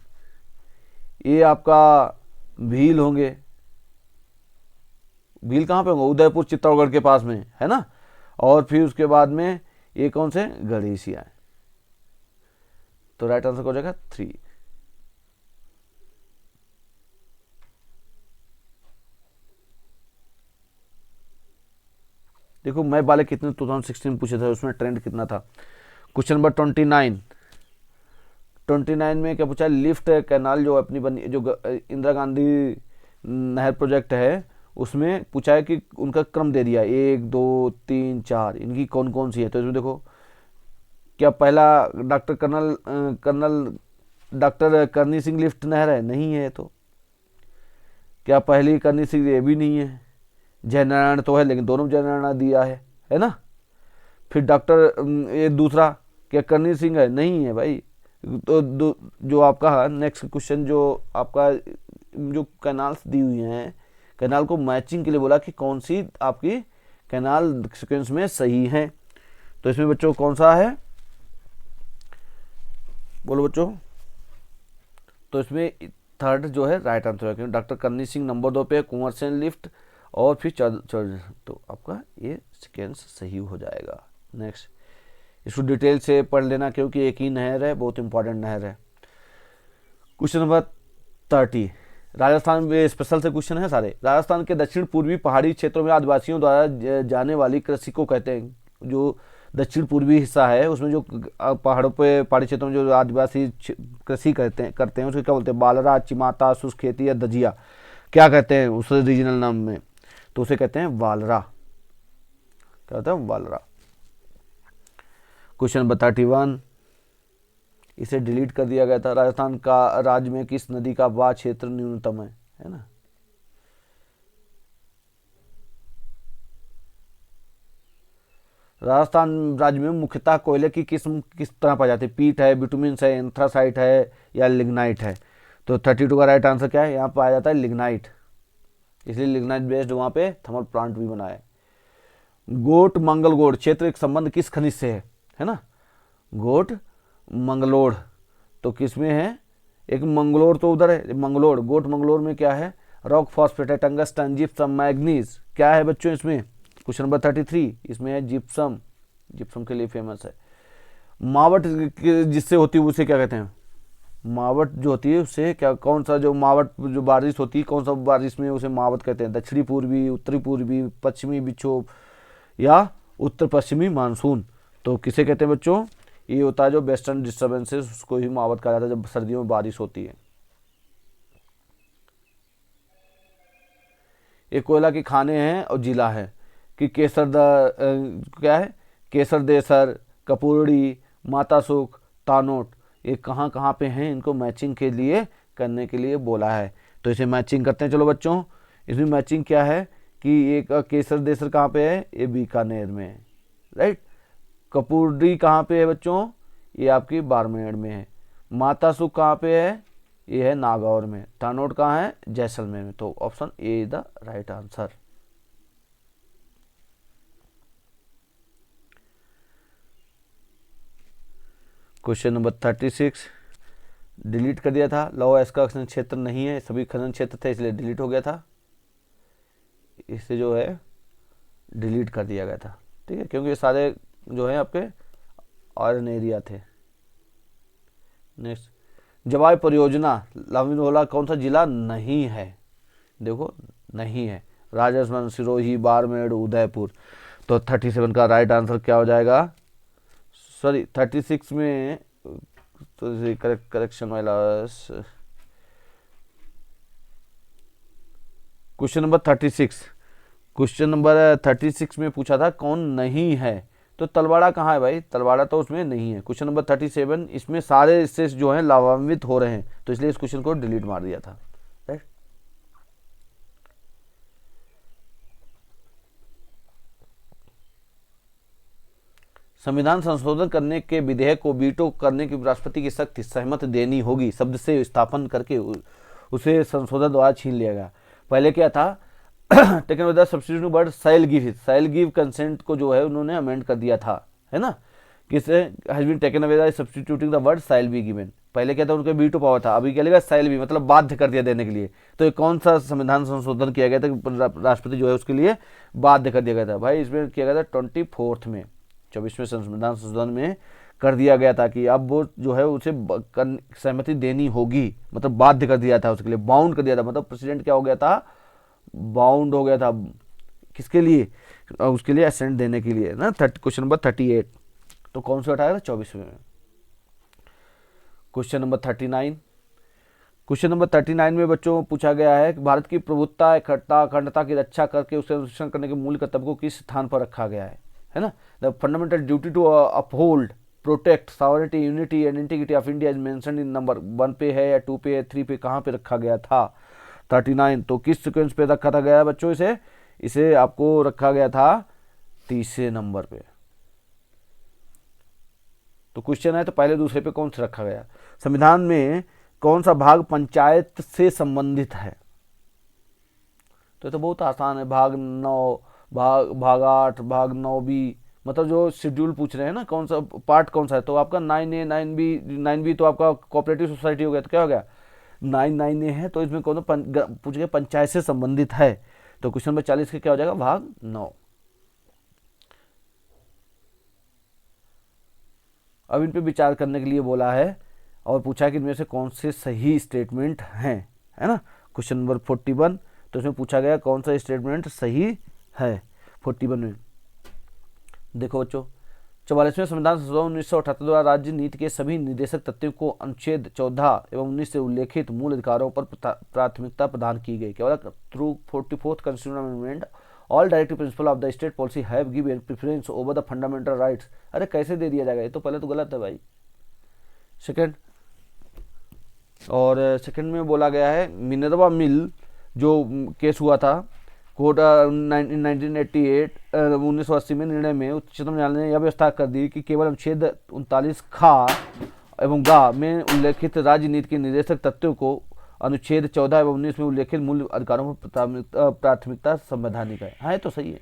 ये आपका भील होंगे। भील कहाँ पे होंगे? उदयपुर चित्तौड़गढ़ के पास में, है ना। और फिर उसके बाद में ये कौन से? गणेशिया है। तो राइट आंसर हो जाएगा 3। देखो मैप वाले कितने 2016 पूछे थे, उसमें ट्रेंड कितना था। क्वेश्चन नंबर 29 में क्या पूछा? लिफ्ट कैनाल जो अपनी बनी, जो इंदिरा गांधी नहर प्रोजेक्ट है, उसमें पूछा है कि उनका क्रम दे दिया, 1 2 3 4, इनकी कौन कौन सी है। तो इसमें देखो, क्या पहला कर्नल डॉक्टर करनी सिंह लिफ्ट नहर है? नहीं है। तो क्या पहली करनी सिंह? ये भी नहीं है। जयनारायण तो है, लेकिन दोनों जयनारायण दिया है ना। फिर डॉक्टर ये दूसरा क्या करनी सिंह है? नहीं है भाई। तो जो आपका नेक्स्ट क्वेश्चन जो आपका जो कैनाल्स दी हुई हैं, कैनाल को मैचिंग के लिए बोला कि कौन सी आपकी कैनाल सीक्वेंस में सही है। तो इसमें बच्चों कौन सा है? बोलो बच्चों। तो इसमें थर्ड जो है राइट आंसर है, क्योंकि डॉक्टर करनी सिंह नंबर 2 पे, कुंवर सेन लिफ्ट, और फिर तो आपका ये सीक्वेंस सही हो जाएगा। नेक्स्ट, इसको डिटेल से पढ़ लेना, क्योंकि एक ही नहर है, बहुत इंपॉर्टेंट नहर है। क्वेश्चन नंबर 30, राजस्थान में स्पेशल से क्वेश्चन है सारे। राजस्थान के दक्षिण पूर्वी पहाड़ी क्षेत्रों में आदिवासियों द्वारा जाने वाली कृषि को कहते हैं। जो दक्षिण पूर्वी हिस्सा है उसमें जो पहाड़ों पे, पहाड़ी क्षेत्रों में जो आदिवासी कृषि करते हैं उसको क्या बोलते हैं? बालरा, चिमाता, शुष्क खेती या दजिया, क्या कहते हैं उस रीजनल नाम में? तो उसे कहते हैं वालरा। क्या होता है? वालरा। क्वेश्चन नंबर 31, इसे डिलीट कर दिया गया था। राजस्थान का राज्य में किस नदी का बहाव क्षेत्र न्यूनतम है ना। राजस्थान राज्य में मुख्यतः कोयले की किस्म किस तरह पाई जाती है? पीट है, बिटुमिन है, एंथ्रासाइट है या लिग्नाइट है? तो 32 का राइट आंसर क्या है? यहाँ पाया जाता है लिग्नाइट, इसलिए लिग्नाइट बेस्ड वहाँ पे थर्मल प्लांट भी बना है। गोट मंगलगोड़ क्षेत्र एक संबंध किस खनिज से है ना? गोट मंगलोड़ तो किस में है? एक मंगलोर तो उधर है, मंगलोर, गोट मंगलोर में क्या है? रॉक फॉस्फेट है, टंगस्टन, जिप्सम, मैग्नीज, क्या है बच्चों इसमें? क्वेश्चन नंबर 33, इसमें है जिप्सम, जिप्सम के लिए फेमस है। मावट जिससे होती है उसे क्या कहते हैं? मावट जो होती है उससे क्या, कौन सा जो मावट जो बारिश होती है, कौन सा बारिश में उसे मावट कहते हैं? दक्षिणी पूर्वी, उत्तरी पूर्वी, पश्चिमी विक्षोभ या उत्तर पश्चिमी मानसून। तो किसे कहते हैं बच्चों? ये होता है जो वेस्टर्न डिस्टर्बेंसेस, उसको ही मावट कहा जाता है जब सर्दियों में बारिश होती है। ये कोयला के खाने हैं और जिला है कि क्या है? केसर देसर, कपूरड़ी, माता सुख, तानोट, ये कहाँ कहाँ पे हैं? इनको मैचिंग के लिए करने के लिए बोला है। तो इसे मैचिंग करते हैं। चलो बच्चों, इसमें मैचिंग क्या है कि ये केसर देसर कहाँ पे है? ये बीकानेर में है, राइट। कपूरड़ी कहाँ पे है बच्चों? ये आपकी बाड़मेर में है। माता सुख कहाँ पे है? ये है नागौर में। तानोट कहाँ है? जैसलमेर में। तो option A is the right answer. Question number 36 delete कर दिया था। लौह अयस्क का खनन क्षेत्र नहीं है, सभी खनन क्षेत्र थे इसलिए डिलीट हो गया था। इसे जो है डिलीट कर दिया गया था, ठीक है, क्योंकि ये सारे जो है आपके आयरन एरिया थे। नेक्स्ट, जवाई परियोजना लाविन वाला कौन सा जिला नहीं है? देखो नहीं है, राजस्थान, सिरोही, बाड़मेर, उदयपुर। तो 37 का राइट आंसर क्या हो जाएगा? सॉरी 36 में तो करेक्शन वाला क्वेश्चन नंबर 36, क्वेश्चन नंबर 36 में पूछा था कौन नहीं है, तो तलवाड़ा कहाँ है भाई? तलवाड़ा तो उसमें नहीं है। क्वेश्चन नंबर 37, इसमें सारे इससे जो है लाभान्वित हो रहे हैं, तो इसलिए इस क्वेश्चन को डिलीट मार दिया था। राइट। संविधान संशोधन करने के विधेयक को वीटो करने की राष्ट्रपति की सख्त सहमति देनी होगी शब्द से स्थापन करके उसे संशोधन द्वारा छीन लिया गया। पहले क्या था? Taken with the substitute word shell give consent को जो है उन्होंने अमेंड कर दिया था, है ना, किसे has been taken away by substituting the word shall be given. पहले क्या था? उनका वीटो पावर था, अभी क्या लेगा? शैल बी, मतलब बाध्य कर दिया देने के लिए। तो ये कौन सा संविधान संशोधन किया गया था कि राष्ट्रपति जो है उसके लिए बाध्य कर दिया गया था? भाई इसमें किया गया था 24 में, 24वें संविधान संशोधन में कर दिया गया था कि अब वो जो है उसे सहमति देनी होगी, मतलब बाध्य कर दिया था, उसके लिए बाउंड कर दिया था। मतलब प्रेसिडेंट क्या हो गया था? बाउंड हो गया था। किसके लिए? उसके लिए असेंट देने के लिए ना। क्वेश्चन नंबर 38, तो कौन सा हटाया था? 24वें में। क्वेश्चन नंबर 39, क्वेश्चन नंबर 39 में बच्चों पूछा गया है कि भारत की प्रभुत्ता, एकता, अखंडता की रक्षा करके उसे अनुसरण करने के मूल कर्तव्य को किस स्थान पर रखा गया है ना? The fundamental duty to uphold, protect sovereignty, unity and integrity of India is mentioned in number 1 पे है या 2 पे है, 3 पे, कहाँ पे रखा गया था? 39। तो किस सीक्वेंस पे रखा था गया बच्चों? इसे आपको रखा गया था 30 नंबर पे। तो क्वेश्चन है तो पहले दूसरे पे कौन सा रखा गया? संविधान में कौन सा भाग पंचायत से संबंधित है? तो ये तो बहुत आसान है। भाग 9, भाग 8, भाग 9 बी, मतलब जो शेड्यूल पूछ रहे हैं ना, कौन सा पार्ट कौन सा है? तो आपका 9A 9B, 9B तो आपका कोऑपरेटिव सोसाइटी हो गया, तो क्या हो गया? 9A है, तो इसमें कौन पूछ गया? पंचायत से संबंधित है। तो क्वेश्चन नंबर 40 का क्या हो जाएगा? भाग 9। अब इन पे विचार करने के लिए बोला है और पूछा कि इनमें से कौन से सही स्टेटमेंट हैं, है ना। क्वेश्चन नंबर 41, तो इसमें पूछा गया कौन सा स्टेटमेंट सही है 41 में। देखो बच्चों, 44वें संविधान संशोधन 1978 द्वारा राज्य नीति के सभी निर्देशक तत्वों को अनुच्छेद 14 एवं 19 से उल्लेखित मूल अधिकारों पर प्राथमिकता प्रदान की गई। क्या बोला? Through 44th constitutional amendment all directive principle of the state policy have given preference over the fundamental rights. अरे कैसे दे दिया जाएगा? ये तो पहले तो गलत है भाई। सेकंड, और सेकंड में बोला गया है मिनरवा मिल जो केस हुआ था कोर्ट 1988 1980 में निर्णय में उच्चतम न्यायालय ने यह व्यवस्था कर दी कि केवल अनुच्छेद 39 खा एवं गा में उल्लेखित राज्य नीति के निर्देशक तत्वों को अनुच्छेद 14 एवं 19 में उल्लेखित मूल अधिकारों पर प्राथमिकता संवैधानिक है। हाँ, तो सही है।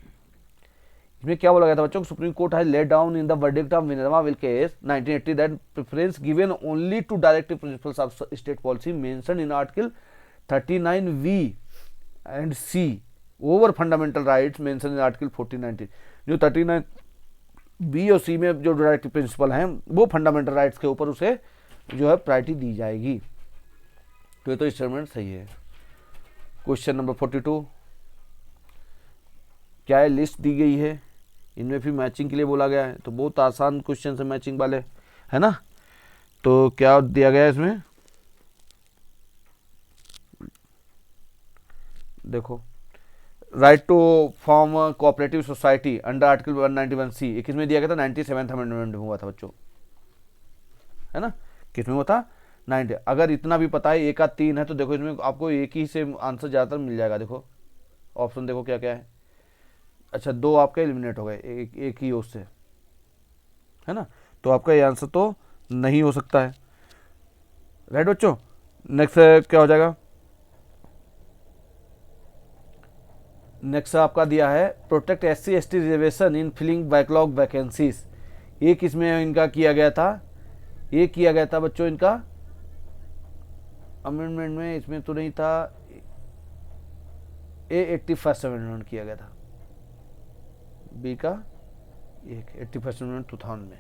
इसमें क्या बोला गया था बच्चों? Supreme court has laid down in the verdict of Minerva mill case 1980 that preference given only to directive principles of state policy mentioned in article 39V and C over fundamental rights mention in article 1419। जो 39B और C में जो directive principle हैं वो fundamental rights के ऊपर उसे जो है प्रायोरिटी दी जाएगी। तो ये तो स्टेटमेंट सही है। क्वेश्चन नंबर 42, क्या है? लिस्ट दी गई है, इनमें भी मैचिंग के लिए बोला गया है। तो बहुत आसान क्वेश्चन है मैचिंग वाले, है ना। तो क्या दिया गया है इसमें? देखो, right to form cooperative society under article 191C किसमें दिया गया था? 97th अमेंडमेंट में हुआ था बच्चों, है ना। किसमें हुआ था? 90। अगर इतना भी पता है, 1 का 3 है, तो देखो इसमें आपको एक ही से आंसर ज़्यादातर मिल जाएगा। देखो ऑप्शन देखो क्या क्या है। अच्छा, 2 आपके एलिमिनेट हो गए, एक ही उससे, है ना। तो आपका ये आंसर तो नहीं हो सकता है। राइट बच्चों। नेक्स्ट क्या हो जाएगा? नेक्स्ट आपका दिया है protect SC/ST reservation in filling backlog vacancies. ये किसमें इनका किया गया था? ये किया गया था बच्चों इनका अमेंडमेंट में, इसमें तो नहीं था। 81st अमेंडमेंट किया गया था, बी का 81st अमेंडमेंट 2000 में।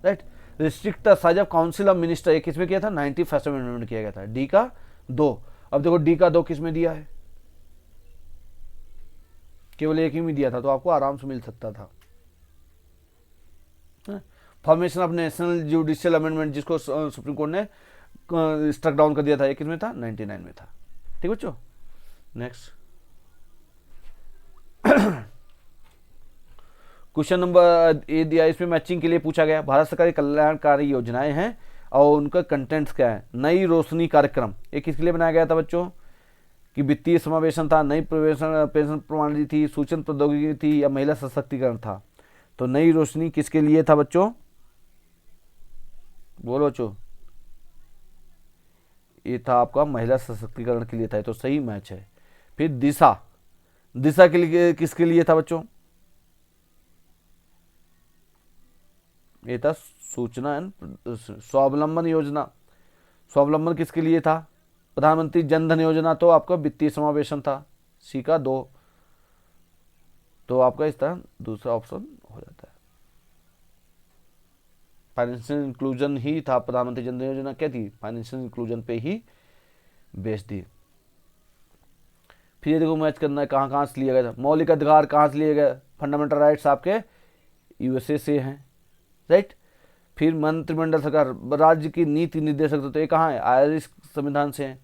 Right. Restrict the size of council of minister, ये किसमें किया था, 91st अमेंडमेंट में किया गया था, डी का 2। अब देखो डी का 2 किसमें दिया है, केवल एक ही में दिया था, तो आपको आराम से मिल सकता था। Formation of national judicial amendment, जिसको सुप्रीम कोर्ट ने स्ट्रक डाउन कर दिया था, ये किसमें था, 99 में था। ठीक बच्चों, नेक्स्ट क्वेश्चन नंबर ए दिया, इसमें मैचिंग के लिए पूछा गया, भारत सरकार की कल्याणकारी योजनाएं हैं और उनका कंटेंट्स क्या है। नई रोशनी कार्यक्रम, ये किसके लिए बनाया गया था बच्चों, कि वित्तीय समावेशन था, नई पेंशन प्रणाली थी, सूचना प्रौद्योगिकी थी, या महिला सशक्तिकरण था। तो नई रोशनी किसके लिए था बच्चों, बोलो बच्चों, ये था आपका महिला सशक्तिकरण के लिए था, तो सही मैच है। फिर दिशा, दिशा के लिए किसके लिए था बच्चों, ये था सूचना एंड स्वावलंबन योजना। स्वावलंबन किसके लिए था, प्रधानमंत्री जन धन योजना तो आपका वित्तीय समावेशन था, सी का 2। तो आपका इस तरह दूसरा ऑप्शन हो जाता है। फाइनेंशियल इंक्लूजन ही था, प्रधानमंत्री जन धन योजना क्या थी, फाइनेंशियल इंक्लूजन पे ही बेस्ड थी। फिर ये देखो मैच करना है, कहाँ कहाँ से लिया गया था, मौलिक अधिकार कहाँ से लिए गए, फंडामेंटल राइट्स आपके यूएसए से हैं, राइट। फिर मंत्रिमंडल सरकार, राज्य की नीति निर्देशक, तो ये कहाँ है, आयरिश संविधान से है,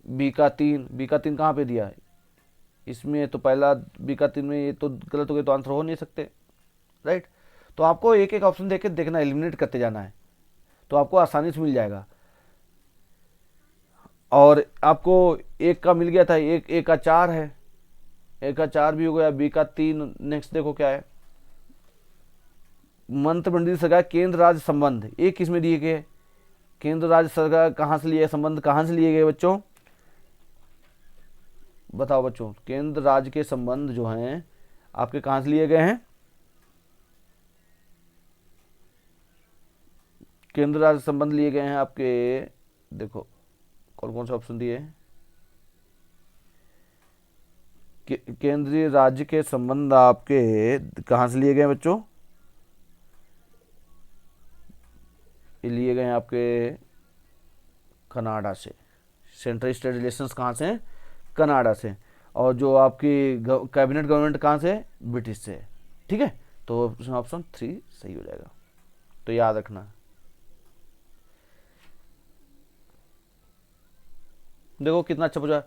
बी का 3, बी का 3 कहाँ पे दिया है, इसमें तो पहला बी का 3 में ये तो गलत हो गया, तो आंसर हो नहीं सकते, राइट। तो आपको एक एक ऑप्शन देके देखना, एलिमिनेट करते जाना है, तो आपको आसानी से मिल जाएगा। और आपको एक का मिल गया था, एक का 4 है, एक का 4 भी हो गया, बी का 3। नेक्स्ट देखो क्या है, मंत्रिमंडलीय सरकार केंद्र राज्य संबंध, ये किस में दिए गए, केंद्र राज्य सरकार कहाँ से लिए, संबंध कहाँ से लिए गए बच्चों, बताओ बच्चों, केंद्र राज्य के संबंध जो हैं आपके कहाँ से लिए गए हैं, केंद्र राज्य संबंध लिए गए हैं आपके, देखो कौन कौन से ऑप्शन दिए हैं, केंद्रीय राज्य के संबंध आपके कहाँ से लिए गए बच्चों, ये लिए गए हैं आपके कनाडा से, सेंट्रल स्टेट रिलेशंस कहाँ से हैं, कनाडा से। और जो आपकी कैबिनेट गवर्नमेंट कहाँ से है, ब्रिटिश से, ठीक है। तो ऑप्शन 3 सही हो जाएगा, तो याद रखना। देखो कितना अच्छा पूछा,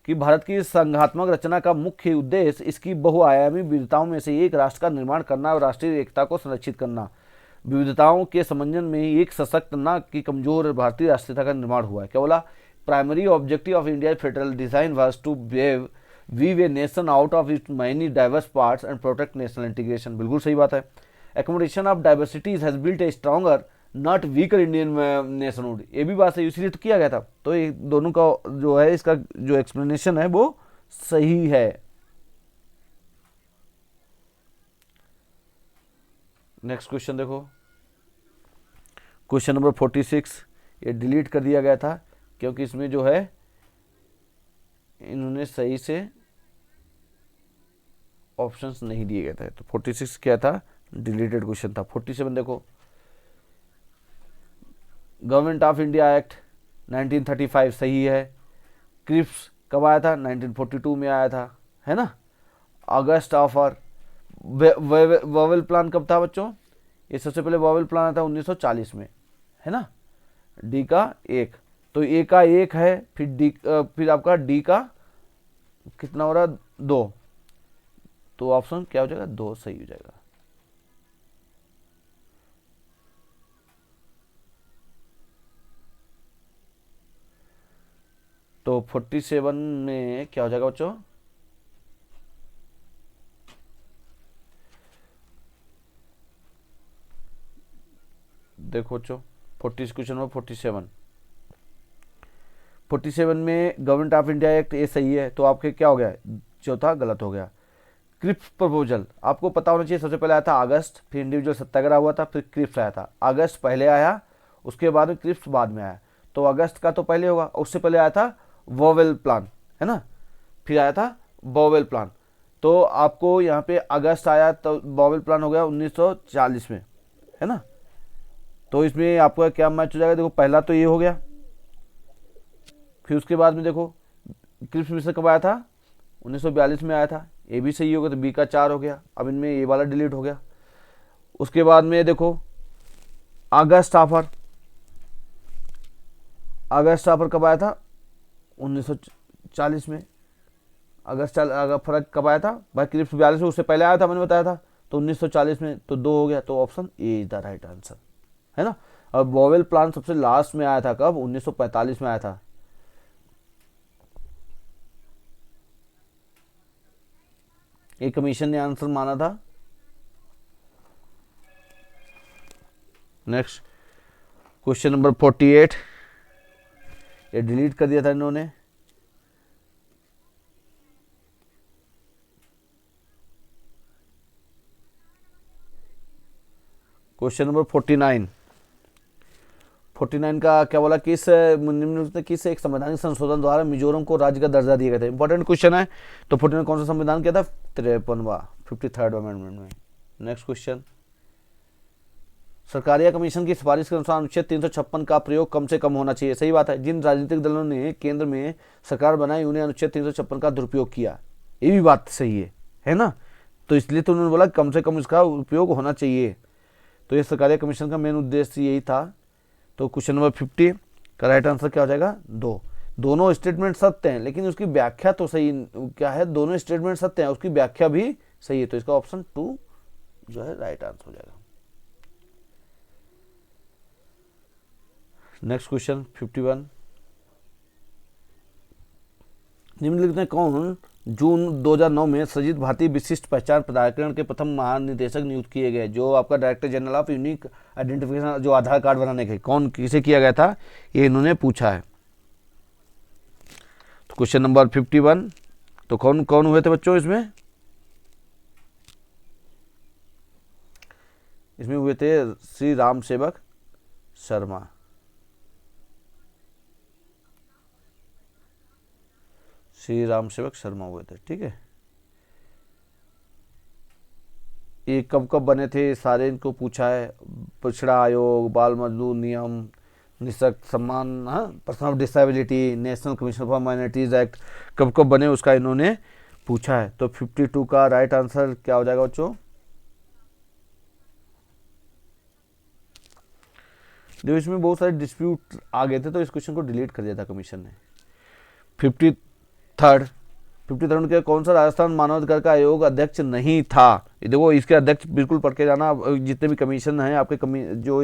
कि भारत की संघात्मक रचना का मुख्य उद्देश्य इसकी बहुआयामी विविधताओं में से एक राष्ट्र का निर्माण करना और राष्ट्रीय एकता को संरक्षित करना। विविधताओं के समन्वय में एक सशक्त न कि कमजोर भारतीय राष्ट्रीयता का निर्माण हुआ है। क्या बोला, primary objective of India federal design was to weave a nation out of its many diverse parts and protect national integration. बिल्कुल सही बात है। Accommodation of diversities has built a stronger not weaker Indian nationhood, ये भी बात है, इसीलिए तो किया गया था। तो ये दोनों का जो है, इसका जो एक्सप्लेनेशन है वो सही है। नेक्स्ट क्वेश्चन देखो, क्वेश्चन नंबर 46, ये डिलीट कर दिया गया था क्योंकि इसमें जो है इन्होंने सही से ऑप्शंस नहीं दिए गए थे। तो 46 क्या था, डिलीटेड क्वेश्चन था। 47 देखो, गवर्नमेंट ऑफ इंडिया एक्ट 1935 सही है। क्रिप्स कब आया था, 1942 में आया था, है ना। अगस्त ऑफर, वॉवेल प्लान कब था बच्चों, ये सबसे पहले वॉवेल प्लान आया था 1940 में, है ना। डी का 1, तो ए का 1 है, फिर डी, फिर आपका डी का कितना हो रहा, 2, तो ऑप्शन क्या हो जाएगा, 2 सही हो जाएगा। तो 47 में क्या हो जाएगा बच्चों, देखो बच्चों 40 क्वेश्चन में 47 में गवर्नमेंट ऑफ इंडिया एक्ट ये सही है, तो आपके क्या हो गया, चौथा गलत हो गया। क्रिप्स प्रपोजल आपको पता होना चाहिए, सबसे पहले आया था अगस्त, फिर इंडिविजुअल सत्याग्रह हुआ था, फिर क्रिप्स आया था। अगस्त पहले आया, उसके बाद में क्रिप्स बाद में आया, तो अगस्त का तो पहले होगा। उससे पहले आया था वॉवेल प्लान, है ना, फिर आया था वॉवेल प्लान। तो आपको यहाँ पे अगस्त आया, तो वॉवेल प्लान हो गया 1940 में, है ना। तो इसमें आपका क्या मैच हो जाएगा, देखो पहला तो ये हो गया, फिर उसके बाद में देखो क्रिप्स मिशन कब आया था, 1942 में आया था, ए भी सही हो गया, तो बी का 4 हो गया। अब इनमें ये वाला डिलीट हो गया। उसके बाद में देखो अगस्त स्टाफर, अगस्त स्टाफर कब आया था, 1940 में। अगर फर्क कब आया था भाई, क्रिप्स 42 में, उससे पहले आया था, मैंने बताया था, तो 1940 में, तो 2 हो गया, तो option A is the right answer, है ना। अब बॉवेल प्लान सबसे लास्ट में आया था कब, 1945 में आया था। एक कमीशन ने आंसर माना था। नेक्स्ट क्वेश्चन नंबर 48, ये डिलीट कर दिया था इन्होंने। क्वेश्चन नंबर 49, 49 का क्या बोला, किस निम्नलिखित में किस एक संवैधानिक संशोधन द्वारा मिजोरम को राज्य का दर्जा दिया गया था। इंपॉर्टेंट क्वेश्चन है। तो 49 कौन सा संविधान किया था, 53वां 53rd अमेंडमेंट में। नेक्स्ट क्वेश्चन, सरकार या कमीशन की सिफारिश के अनुसार अनुच्छेद 356 का प्रयोग कम से कम होना चाहिए। सही बात है, जिन राजनीतिक दलों ने केंद्र में सरकार बनाई उन्हें अनुच्छेद 356 का दुरुपयोग किया, ये भी बात सही है ना। तो इसलिए तो उन्होंने बोला कम से कम इसका उपयोग होना चाहिए। तो ये सरकारी कमीशन का मेन उद्देश्य यही था। तो क्वेश्चन नंबर 50 का राइट आंसर क्या हो जाएगा, 2। दोनों स्टेटमेंट सत्य हैं, लेकिन उसकी व्याख्या तो सही क्या है, दोनों स्टेटमेंट सत्य हैं, उसकी व्याख्या भी सही है। तो इसका ऑप्शन 2 जो है राइट आंसर हो जाएगा। नेक्स्ट क्वेश्चन 51, निम्नलिखित में कौन जून 2009 में सृजित भारतीय विशिष्ट पहचान प्राधिकरण के प्रथम महानिदेशक नियुक्त किए गए। जो आपका director general of unique identification, जो आधार कार्ड बनाने के, कौन किसे किया गया था, ये इन्होंने पूछा है। तो क्वेश्चन नंबर 51, तो कौन कौन हुए थे बच्चों इसमें, इसमें हुए थे श्री राम सेवक शर्मा। श्री राम सेवक शर्मा हुए थे, ठीक है। ये कब कब बने थे सारे, इनको पूछा है। पिछड़ा आयोग, बाल मजदूर नियम, निःशक्त सम्मान, हाँ, person of disability, national commission for minorities act, कब कब बने उसका इन्होंने पूछा है। तो 52 का राइट आंसर क्या हो जाएगा बच्चों, देखो इसमें बहुत सारे डिस्प्यूट आ गए थे, तो इस क्वेश्चन को डिलीट कर दिया था कमीशन ने। 53rd के कौन सा राजस्थान मानवाधिकार का आयोग अध्यक्ष नहीं था। देखो इसके अध्यक्ष बिल्कुल पढ़ के जाना, जितने भी कमीशन हैं आपके जो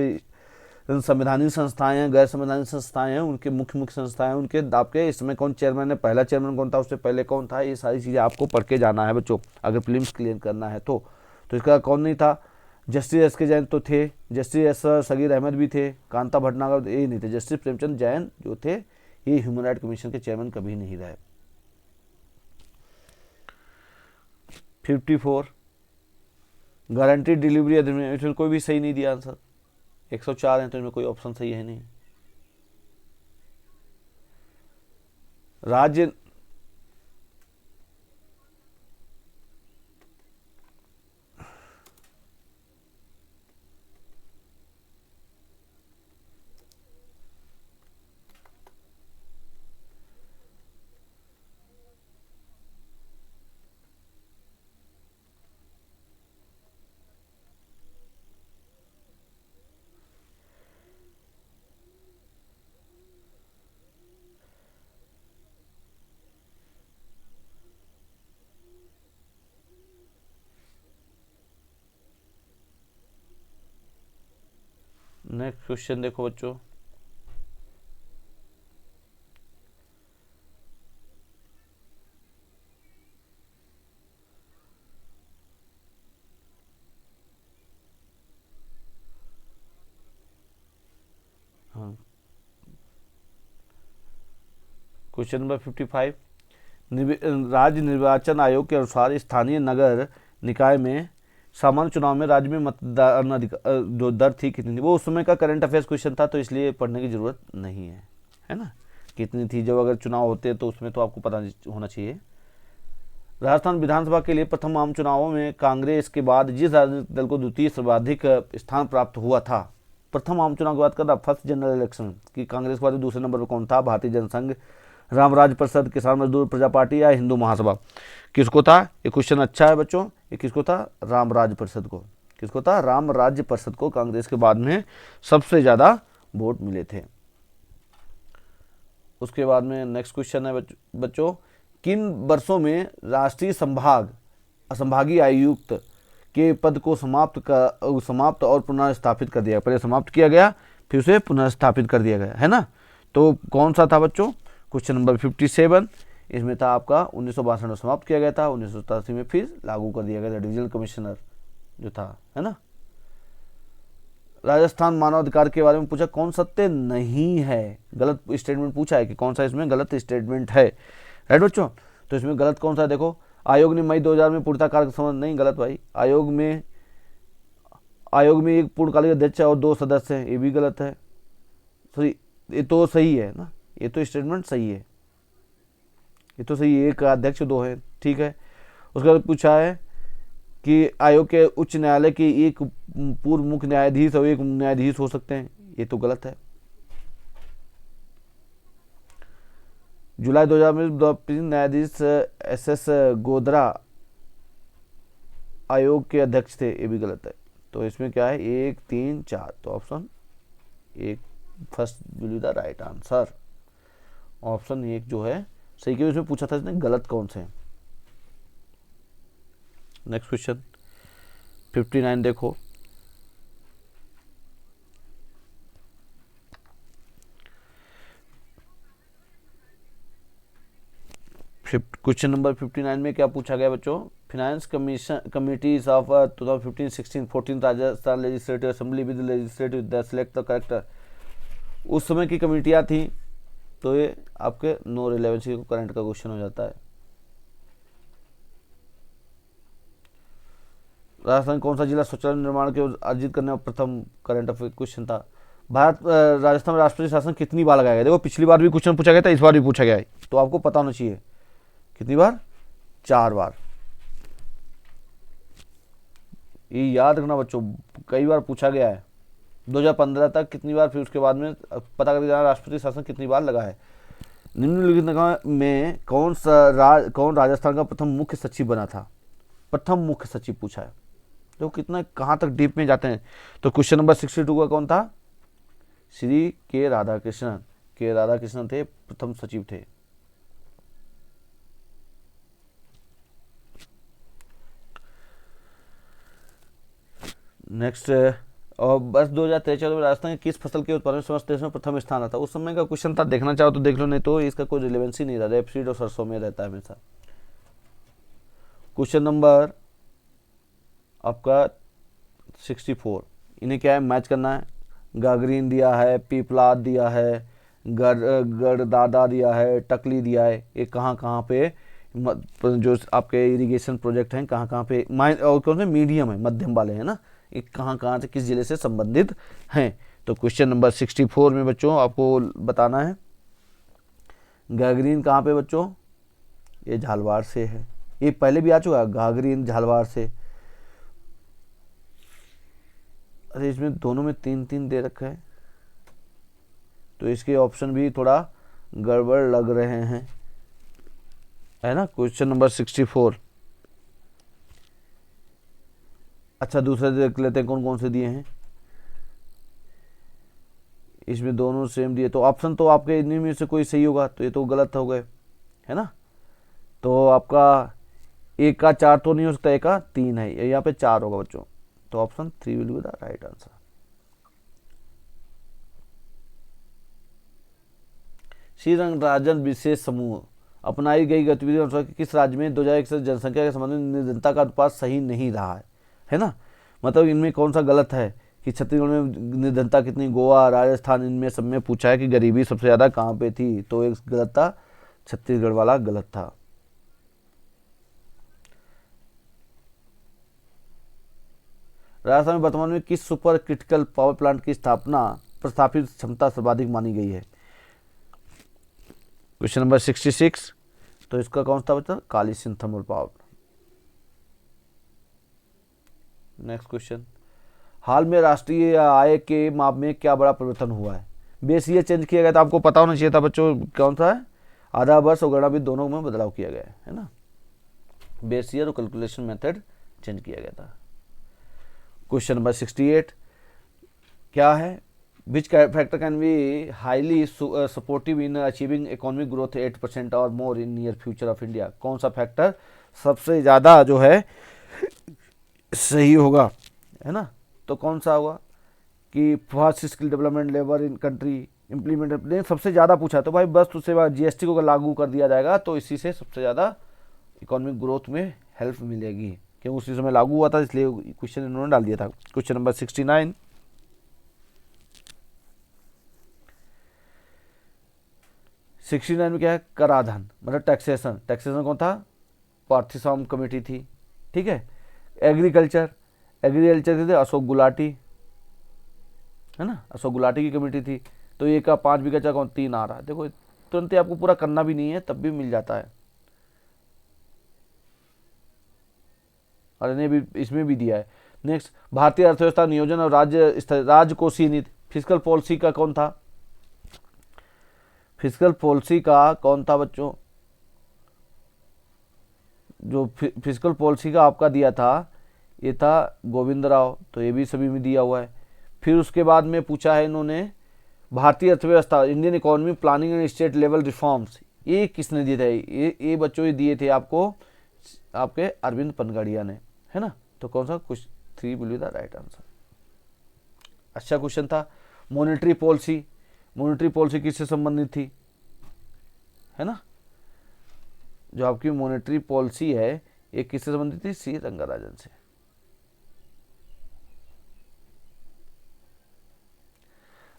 संवैधानिक संस्थाएं हैं, गैर संवैधानिक संस्थाएं हैं, उनके मुख्य संस्थाएं हैं, उनके आपके इसमें कौन चेयरमैन है, पहला चेयरमैन कौन था, उससे पहले कौन था, ये सारी चीज़ें आपको पढ़ के जाना है बच्चों, अगर प्रीलिम्स क्लियर करना है तो। इसका कौन नहीं था, जस्टिस एस के जैन तो थे, जस्टिस एस सगीर अहमद भी थे, कांता भटनागर ये नहीं थे, जस्टिस प्रेमचंद जैन जो थे ये ह्यूमन राइट कमीशन के चेयरमैन कभी नहीं रहे। 54 गारंटी डिलीवरी अधिनियम, इसमें कोई भी सही नहीं दिया आंसर, 104 है तो इनमें कोई ऑप्शन सही है नहीं। राज्य नेक्स्ट क्वेश्चन देखो बच्चों, हाँ क्वेश्चन नंबर 55, राज्य निर्वाचन आयोग के अनुसार स्थानीय नगर निकाय में सामान्य चुनाव में राज्य में मतदान जो दर थी कितनी थी, वो उस समय का करंट अफेयर्स क्वेश्चन था, तो इसलिए पढ़ने की जरूरत नहीं है ना, कितनी थी। जब अगर चुनाव होते तो उसमें तो आपको पता होना चाहिए। राजस्थान विधानसभा के लिए प्रथम आम चुनावों में कांग्रेस के बाद जिस राजनीतिक दल को द्वितीय सर्वाधिक स्थान प्राप्त हुआ था, प्रथम आम चुनाव की बात कर रहा, फर्स्ट जनरल इलेक्शन कि कांग्रेस के बाद दूसरे नंबर पर कौन था, भारतीय जनसंघ, रामराज परिषद, किसान मजदूर प्रजा पार्टी या हिंदू महासभा। किसको था ये क्वेश्चन, अच्छा है बच्चों, ये किसको था, रामराज परिषद को। किसको था, राम राज्य परिषद को कांग्रेस के बाद में सबसे ज्यादा वोट मिले थे। उसके बाद में नेक्स्ट क्वेश्चन है बच्चों, किन वर्षों में राष्ट्रीय संभागीय आयुक्त के पद को समाप्त और पुनर्स्थापित कर दिया, पहले समाप्त किया गया फिर उसे पुनर्स्थापित कर दिया गया, है ना। तो कौन सा था बच्चों, क्वेश्चन नंबर 57, इसमें था आपका 1962 में समाप्त किया गया था, 1987 में फिर लागू कर दिया गया था, डिविजनल कमिश्नर जो था, है ना। राजस्थान मानवाधिकार के बारे में पूछा, कौन सत्य नहीं है, गलत स्टेटमेंट पूछा है कि कौन सा इसमें गलत स्टेटमेंट है, राइट बच्चों। तो इसमें गलत कौन सा है, देखो, आयोग ने मई 2000 में पूर्णकालिक संबंध, नहीं, गलत भाई। आयोग में एक पूर्णकालिक अध्यक्ष और 2 सदस्य हैं, ये भी गलत है। सॉरी, ये तो सही है ना, ये तो स्टेटमेंट सही है, ये तो सही है, एक अध्यक्ष 2 है, ठीक है। उसके बाद पूछा है कि आयोग के उच्च न्यायालय के एक पूर्व मुख्य न्यायाधीश और एक न्यायाधीश हो सकते हैं, ये तो गलत है। जुलाई 2000 में न्यायाधीश SS गोदरा आयोग के अध्यक्ष थे, ये भी गलत है। तो इसमें क्या है, 1, 3, 4, तो option 1 first will be the right answer. Option 1 जो है सही, क्योंकि इसमें पूछा था इसने गलत कौन से। नेक्स्ट क्वेश्चन 59 देखो, क्वेश्चन नंबर 59 में क्या पूछा गया बच्चों, finance committees of 2015, 16, 14 Rajasthan legislative assembly with legislative the select the character, उस समय की कमेटियां थी, तो ये आपके नो रिलेवेंसी को करंट का क्वेश्चन हो जाता है। राजस्थान कौन सा जिला शौचालय निर्माण के अर्जित करने में प्रथम, करंट अफेयर क्वेश्चन था। राजस्थान में राष्ट्रपति शासन कितनी बार लगाया गया, देखो पिछली बार भी क्वेश्चन पूछा गया था, इस बार भी पूछा गया है, तो आपको पता होना चाहिए कितनी बार, 4 बार। ये याद रखना बच्चों, कई बार पूछा गया है, 2015 तक कितनी बार, फिर उसके बाद में पता करके जाना राष्ट्रपति शासन कितनी बार लगा है। निम्नलिखित में कौन राजस्थान का प्रथम मुख्य सचिव बना था, प्रथम मुख्य सचिव पूछा है, तो कितना कहाँ तक डीप में जाते हैं। तो क्वेश्चन नंबर 62 का कौन था, श्री के राधाकृष्णन थे, प्रथम सचिव थे। नेक्स्ट, और बस 2013 में राजस्थान की किस फसल के उत्पादन में समस्त देश में प्रथम स्थान आता, उस समय का क्वेश्चन था, देखना चाहो तो देख लो, नहीं तो इसका कोई रिलेवेंसी नहीं रहता, रेपसीड और सरसों में रहता है हमेशा। क्वेश्चन नंबर आपका 64, इन्हें क्या है, मैच करना है। गागरीन दिया है, पीपलाद दिया है, गढ़दादा दिया है, टकली दिया है, ये कहाँ कहाँ पे जो आपके इरिगेशन प्रोजेक्ट हैं कहाँ कहाँ पे, और कौन से मीडियम है, मध्यम वाले हैं ना, ये कहाँ कहाँ से किस जिले से संबंधित हैं। तो क्वेश्चन नंबर 64 में बच्चों आपको बताना है, गागरीन कहाँ पे बच्चों, ये झालवाड़ से है, ये पहले भी आ चुका है, गागरीन झालवाड़ से। अरे इसमें दोनों में 3-3 दे रखा है, तो इसके ऑप्शन भी थोड़ा गड़बड़ लग रहे हैं, है ना। क्वेश्चन नंबर 64, अच्छा दूसरे देख लेते हैं कौन कौन से दिए हैं, इसमें दोनों सेम दिए, तो ऑप्शन तो आपके इन्हीं में से कोई सही होगा, तो ये तो गलत हो गए, है ना। तो आपका 1 का 4 तो नहीं हो सकता, 1 का 3 है, यहाँ पे 4 होगा बच्चों, तो option 3 will be the right answer. Shri Rangarajan विशेष समूह अपनाई गई गतिविधियों अनुसार किस राज्य में 2001 से जनसंख्या के संबंध में निर्धनता का अनुपात सही नहीं रहा है ना। मतलब इनमें कौन सा गलत है कि छत्तीसगढ़ में निर्धनता कितनी, गोवा, राजस्थान, इनमें सब में पूछा है कि गरीबी सबसे ज़्यादा कहाँ पे थी, तो एक गलत था, छत्तीसगढ़ वाला गलत था। राजस्थान में वर्तमान में किस सुपर क्रिटिकल पावर प्लांट की स्थापना प्रस्तावित क्षमता सर्वाधिक मानी गई है। क्वेश्चन नंबर 66, तो इसका कौन सा बच्चा, Kalisindh thermal power. Next question, हाल में राष्ट्रीय आय के माप में क्या बड़ा परिवर्तन हुआ है? बेस ईयर चेंज किया गया था, आपको पता होना चाहिए था बच्चों कौन सा है। आधा वर्ष और गणना भी दोनों में बदलाव किया गया है ना। बेस ईयर और कैलकुलेशन मेथड चेंज किया गया था। क्वेश्चन नंबर 68 क्या है? Which factor can be highly supportive in achieving economic growth 8% और more in near future of India? कौन सा फैक्टर सबसे ज़्यादा जो है सही होगा, है ना? तो कौन सा होगा कि fast skill development, labour in country implement, सबसे ज़्यादा पूछा। तो भाई वस्तु सेवा जीएसटी को अगर लागू कर दिया जाएगा तो इसी से सबसे ज़्यादा इकोनॉमिक ग्रोथ में हेल्प मिलेगी, क्योंकि उसी समय लागू हुआ था, इसलिए क्वेश्चन इन्होंने डाल दिया था। क्वेश्चन नंबर 69 में क्या है? कराधान मतलब टैक्सेशन। टैक्सेशन कौन था? पार्थिसाम कमेटी थी, ठीक है। एग्रीकल्चर के थे अशोक गुलाटी, है ना, अशोक गुलाटी की कमेटी थी। तो ये का 5 बीघा जगह 3 आ रहा है। देखो तुरंत ही आपको पूरा करना भी नहीं है तब भी मिल जाता है, और इन्हें भी इसमें भी दिया है। नेक्स्ट, भारतीय अर्थव्यवस्था नियोजन और राजकोषीय नीति, फिस्कल पॉलिसी का कौन था? फिस्कल पॉलिसी का कौन था बच्चों? जो फिस्कल पॉलिसी का आपका दिया था ये था गोविंद राव, तो ये भी सभी में दिया हुआ है। फिर उसके बाद में पूछा है इन्होंने भारतीय अर्थव्यवस्था, Indian economy planning and state level reforms, ये किसने दिए थे? ये बच्चों ये दिए थे आपको आपके अरविंद पनगड़िया ने, है ना। तो कौन सा? कुछ 3 will be the right answer. अच्छा क्वेश्चन था। मॉनेटरी पॉलिसी किससे संबंधित थी, है ना? जो आपकी मॉनेटरी पॉलिसी है ये किससे संबंधित थी? सी रंगाराजन से।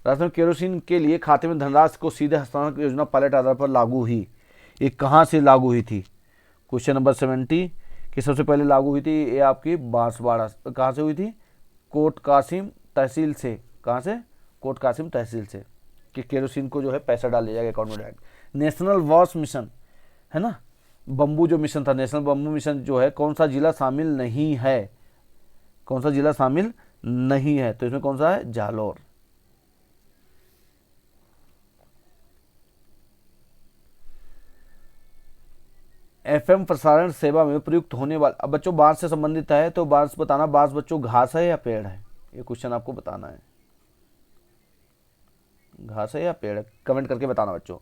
राजस्थान केरोसिन के लिए खाते में धनराशि को सीधे हस्तांतरण योजना पायलट आधार पर लागू हुई, ये कहाँ से लागू हुई थी? क्वेश्चन नंबर 70 कि सबसे पहले लागू हुई थी ये आपकी बांसवाड़ा, कहाँ से हुई थी? कोट कासिम तहसील से। कहाँ से? कोट कासिम तहसील से, कि केरोसिन को जो है पैसा डाल दिया जाएगा अकाउंट में डायरेक्ट। नेशनल वॉश मिशन, है ना, बम्बू जो मिशन था, नेशनल बम्बू मिशन जो है, कौन सा जिला शामिल नहीं है? कौन सा जिला शामिल नहीं है? तो इसमें कौन सा है? जालौर। एफएम प्रसारण सेवा में प्रयुक्त होने वाला, अब बच्चों बांस से संबंधित है तो बांस बताना, बांस बच्चों घास है या पेड़ है? ये क्वेश्चन आपको बताना है, घास है या पेड़ है, कमेंट करके बताना बच्चों।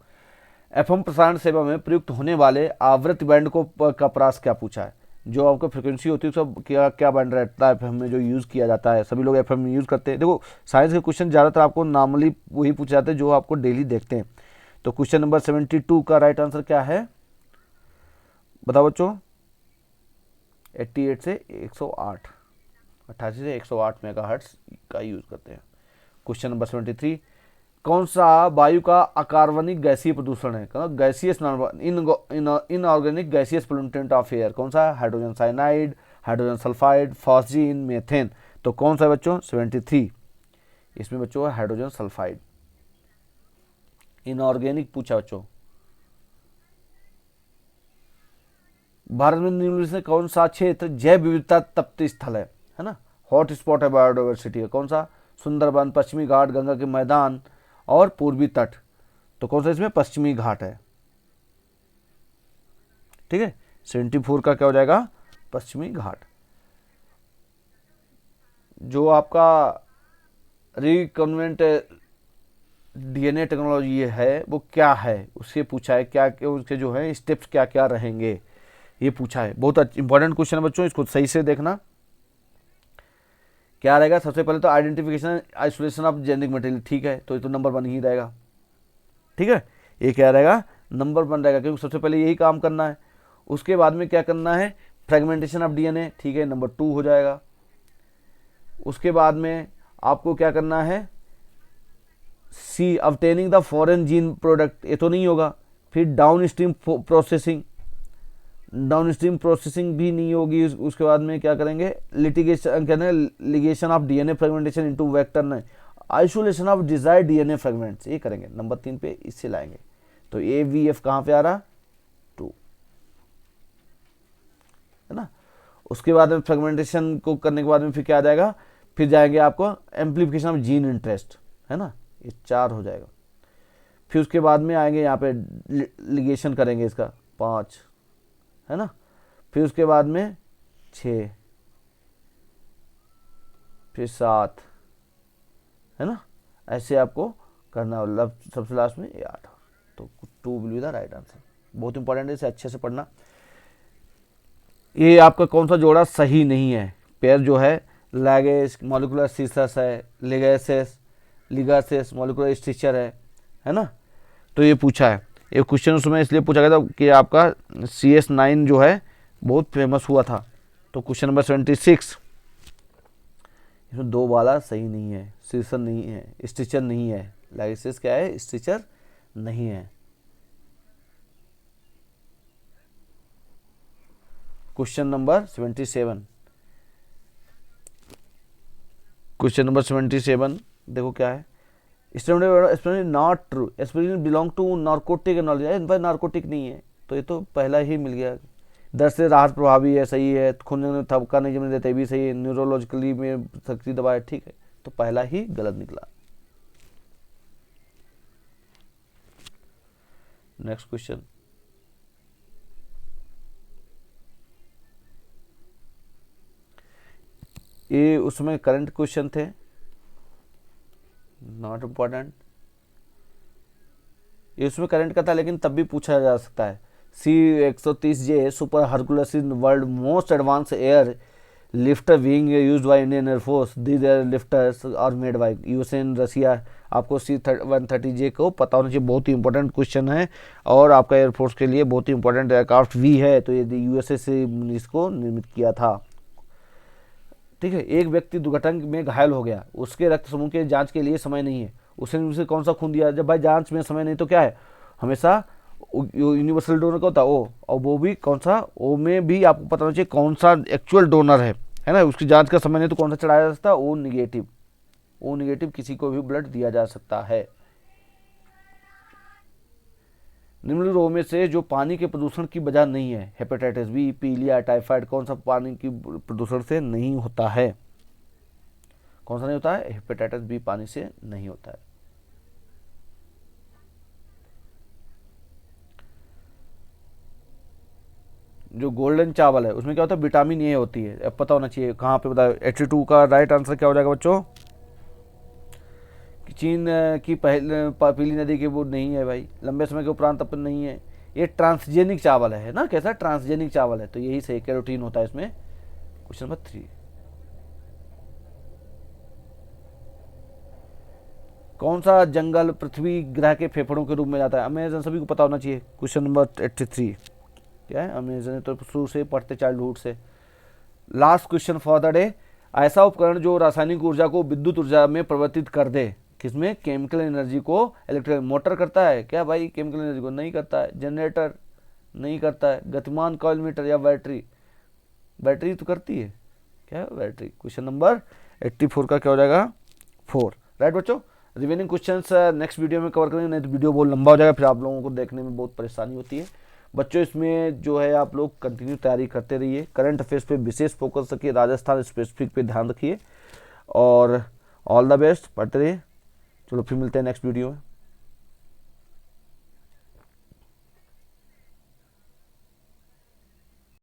एफएम प्रसारण सेवा में प्रयुक्त होने वाले आवृत्ति बैंड को का प्रास क्या पूछा है? जो आपको फ्रिक्वेंसी होती है सब क्या क्या बैंड रहता है एफएम में जो यूज़ किया जाता है, सभी लोग एफएम में यूज़ करते हैं। देखो साइंस के क्वेश्चन ज़्यादातर आपको नॉर्मली वही पूछे जाते हैं जो आपको डेली देखते हैं। तो क्वेश्चन नंबर 72 का राइट आंसर क्या है बताओ बच्चों? 88 से 108, 88 से 108 मेगाहर्ट्ज का यूज़ करते हैं। क्वेश्चन नंबर 73 कौन सा वायु का अकार्बनिक गैसीय प्रदूषण है? गैसीय inorganic gaseous pollutant of air, कौन सा? Hydrogen cyanide, hydrogen sulphide, phosgene, methane. तो कौन सा है बच्चों? 73 इसमें बच्चों है हाइड्रोजन सल्फाइड। इनऑर्गेनिक पूछा बच्चों। भारत में निम्नलिखित से कौन सा क्षेत्र जैव विविधता तप्त स्थल है ना, हॉट स्पॉट है बायोडाइवर्सिटी है? कौन सा? सुंदरबन, पश्चिमी घाट, गंगा के मैदान और पूर्वी तट। तो कौन सा इसमें? पश्चिमी घाट है, ठीक है। 74 का क्या हो जाएगा? पश्चिमी घाट। जो आपका रिकन्वेंट डीएनए टेक्नोलॉजी है वो क्या है, उससे पूछा है, क्या उसके जो है स्टेप्स क्या क्या रहेंगे, ये पूछा है। बहुत इंपॉर्टेंट क्वेश्चन है बच्चों, इसको सही से देखना। क्या रहेगा? सबसे पहले तो identification isolation of genetic material, ठीक है, तो ये तो नंबर 1 ही रहेगा, ठीक है। ये क्या रहेगा? नंबर 1 रहेगा, क्योंकि सबसे पहले यही काम करना है। उसके बाद में क्या करना है? फ्रेगमेंटेशन ऑफ डीएनए, ठीक है, नंबर 2 हो जाएगा। उसके बाद में आपको क्या करना है? C obtaining the foreign gene product, ये तो नहीं होगा। फिर डाउन स्ट्रीम प्रोसेसिंग भी नहीं होगी। उसके बाद में क्या करेंगे? Ligation of DNA fragmentation into vector नहीं, isolation of desired DNA fragments, ये करेंगे। नंबर 3 पे इससे लाएंगे। तो AVF कहां पे आ रहा? 2, है ना। उसके बाद में फ्रेगमेंटेशन को करने के बाद में फिर क्या आ जाएगा? फिर जाएंगे आपको एम्प्लीफिकेशन ऑफ जीन इंटरेस्ट, है ना, ये 4 हो जाएगा। फिर उसके बाद में आएंगे यहाँ पे लिगेशन करेंगे इसका 5, है ना। फिर उसके बाद में 6, फिर 7, है ना, ऐसे आपको करना, मतलब सबसे लास्ट में 8। तो 2 will be the right answer. बहुत इंपॉर्टेंट है, इसे अच्छे से पढ़ना। ये आपका कौन सा जोड़ा सही नहीं है, पेयर जो है लैगेस मॉलिकुलर सीसस है, लिगेसेस लिगासेस मॉलिकुलर स्ट्रक्चर है ना। तो ये पूछा है, ये क्वेश्चन उसमें इसलिए पूछा गया था कि आपका CS9 जो है बहुत फेमस हुआ था। तो क्वेश्चन नंबर 26, इसमें 2 वाला सही नहीं है, सीसर नहीं है, स्ट्रक्चर नहीं है। लाइसेस क्या है, स्ट्रक्चर नहीं है। क्वेश्चन नंबर 77, क्वेश्चन नंबर 77 देखो क्या है, aspirin not true, aspirin belong to narcotic knowledge, इन पर नार्कोटिक नहीं है, तो ये तो पहला ही मिल गया। दर्द से राहत प्रभावी है, सही है। खून में थपका नहीं जमने देते भी सही है। न्यूरोलॉजिकली में सक्रिय दवा है, ठीक है, तो पहला ही गलत निकला। नेक्स्ट क्वेश्चन, ये उसमें करंट क्वेश्चन थे, नॉट इम्पॉर्टेंट। ये उसमें करंट का था लेकिन तब भी पूछा जा सकता है। C-130J super Hercules is world most advance air lifter being used by Indian air force. These air lifters are made by USA in Russia. आपको C-130J को पता होना चाहिए, बहुत ही इंपॉर्टेंट क्वेश्चन है और आपका एयरफोर्स के लिए बहुत ही इंपॉर्टेंट एयरक्राफ्ट भी है। तो ये यूएसए से इसको निर्मित किया था, ठीक है। एक व्यक्ति दुर्घटना में घायल हो गया, उसके रक्त समूह के जांच के लिए समय नहीं है, उसे कौन सा खून दिया? जब भाई जांच में समय नहीं तो क्या है, हमेशा यूनिवर्सल डोनर का होता है ओ, और वो भी कौन सा, ओ में भी आपको पता होना चाहिए कौन सा एक्चुअल डोनर है ना। उसकी जांच का समय नहीं तो कौन सा चढ़ाया जा सकता है, ओ निगेटिव। ओ निगेटिव किसी को भी ब्लड दिया जा सकता है। निम्नलिखित रोग में से जो पानी के प्रदूषण की वजह नहीं है, हेपेटाइटिस बी, पीलिया, टाइफाइड, कौन सा पानी की प्रदूषण से नहीं होता है? कौन सा नहीं होता है? हेपेटाइटिस बी पानी से नहीं होता है। जो गोल्डन चावल है उसमें क्या होता है, विटामिन ए होती है, अब पता होना चाहिए कहाँ पे बताओ। 82 का राइट आंसर क्या हो जाएगा बच्चों? चीन की पीली नदी की वो नहीं है भाई, लंबे समय के उपरांत अपन नहीं है। ये ट्रांसजेनिक चावल है ना, कैसा ट्रांसजेनिक चावल है, तो यही सही कैरोटीन होता है इसमें। क्वेश्चन नंबर 3, कौन सा जंगल पृथ्वी ग्रह के फेफड़ों के रूप में जाता है? अमेजन, सभी को पता होना चाहिए। क्वेश्चन नंबर 83 क्या है? अमेजन तो शुरू से पढ़ते चाइल्डहुड से। Last question for the day, ऐसा उपकरण जो रासायनिक ऊर्जा को विद्युत ऊर्जा में परिवर्तित कर दे, किसमें? केमिकल एनर्जी को इलेक्ट्रिकल। मोटर करता है क्या भाई? केमिकल एनर्जी को नहीं करता है। जनरेटर नहीं करता है। गतिमान कॉइल मीटर या बैटरी? बैटरी तो करती है क्या? बैटरी। क्वेश्चन नंबर 84 का क्या हो जाएगा? 4 राइट बच्चों। रिमेनिंग क्वेश्चंस नेक्स्ट वीडियो में कवर करेंगे, नहीं तो वीडियो बहुत लंबा हो जाएगा, फिर आप लोगों को देखने में बहुत परेशानी होती है। बच्चों इसमें जो है आप लोग कंटिन्यू तैयारी करते रहिए, करंट अफेयर्स पे विशेष फोकस रखिए, राजस्थान स्पेसिफिक पे ध्यान रखिए और ऑल द बेस्ट, पढ़ते रहिए। चलो फिर मिलते हैं नेक्स्ट वीडियो में।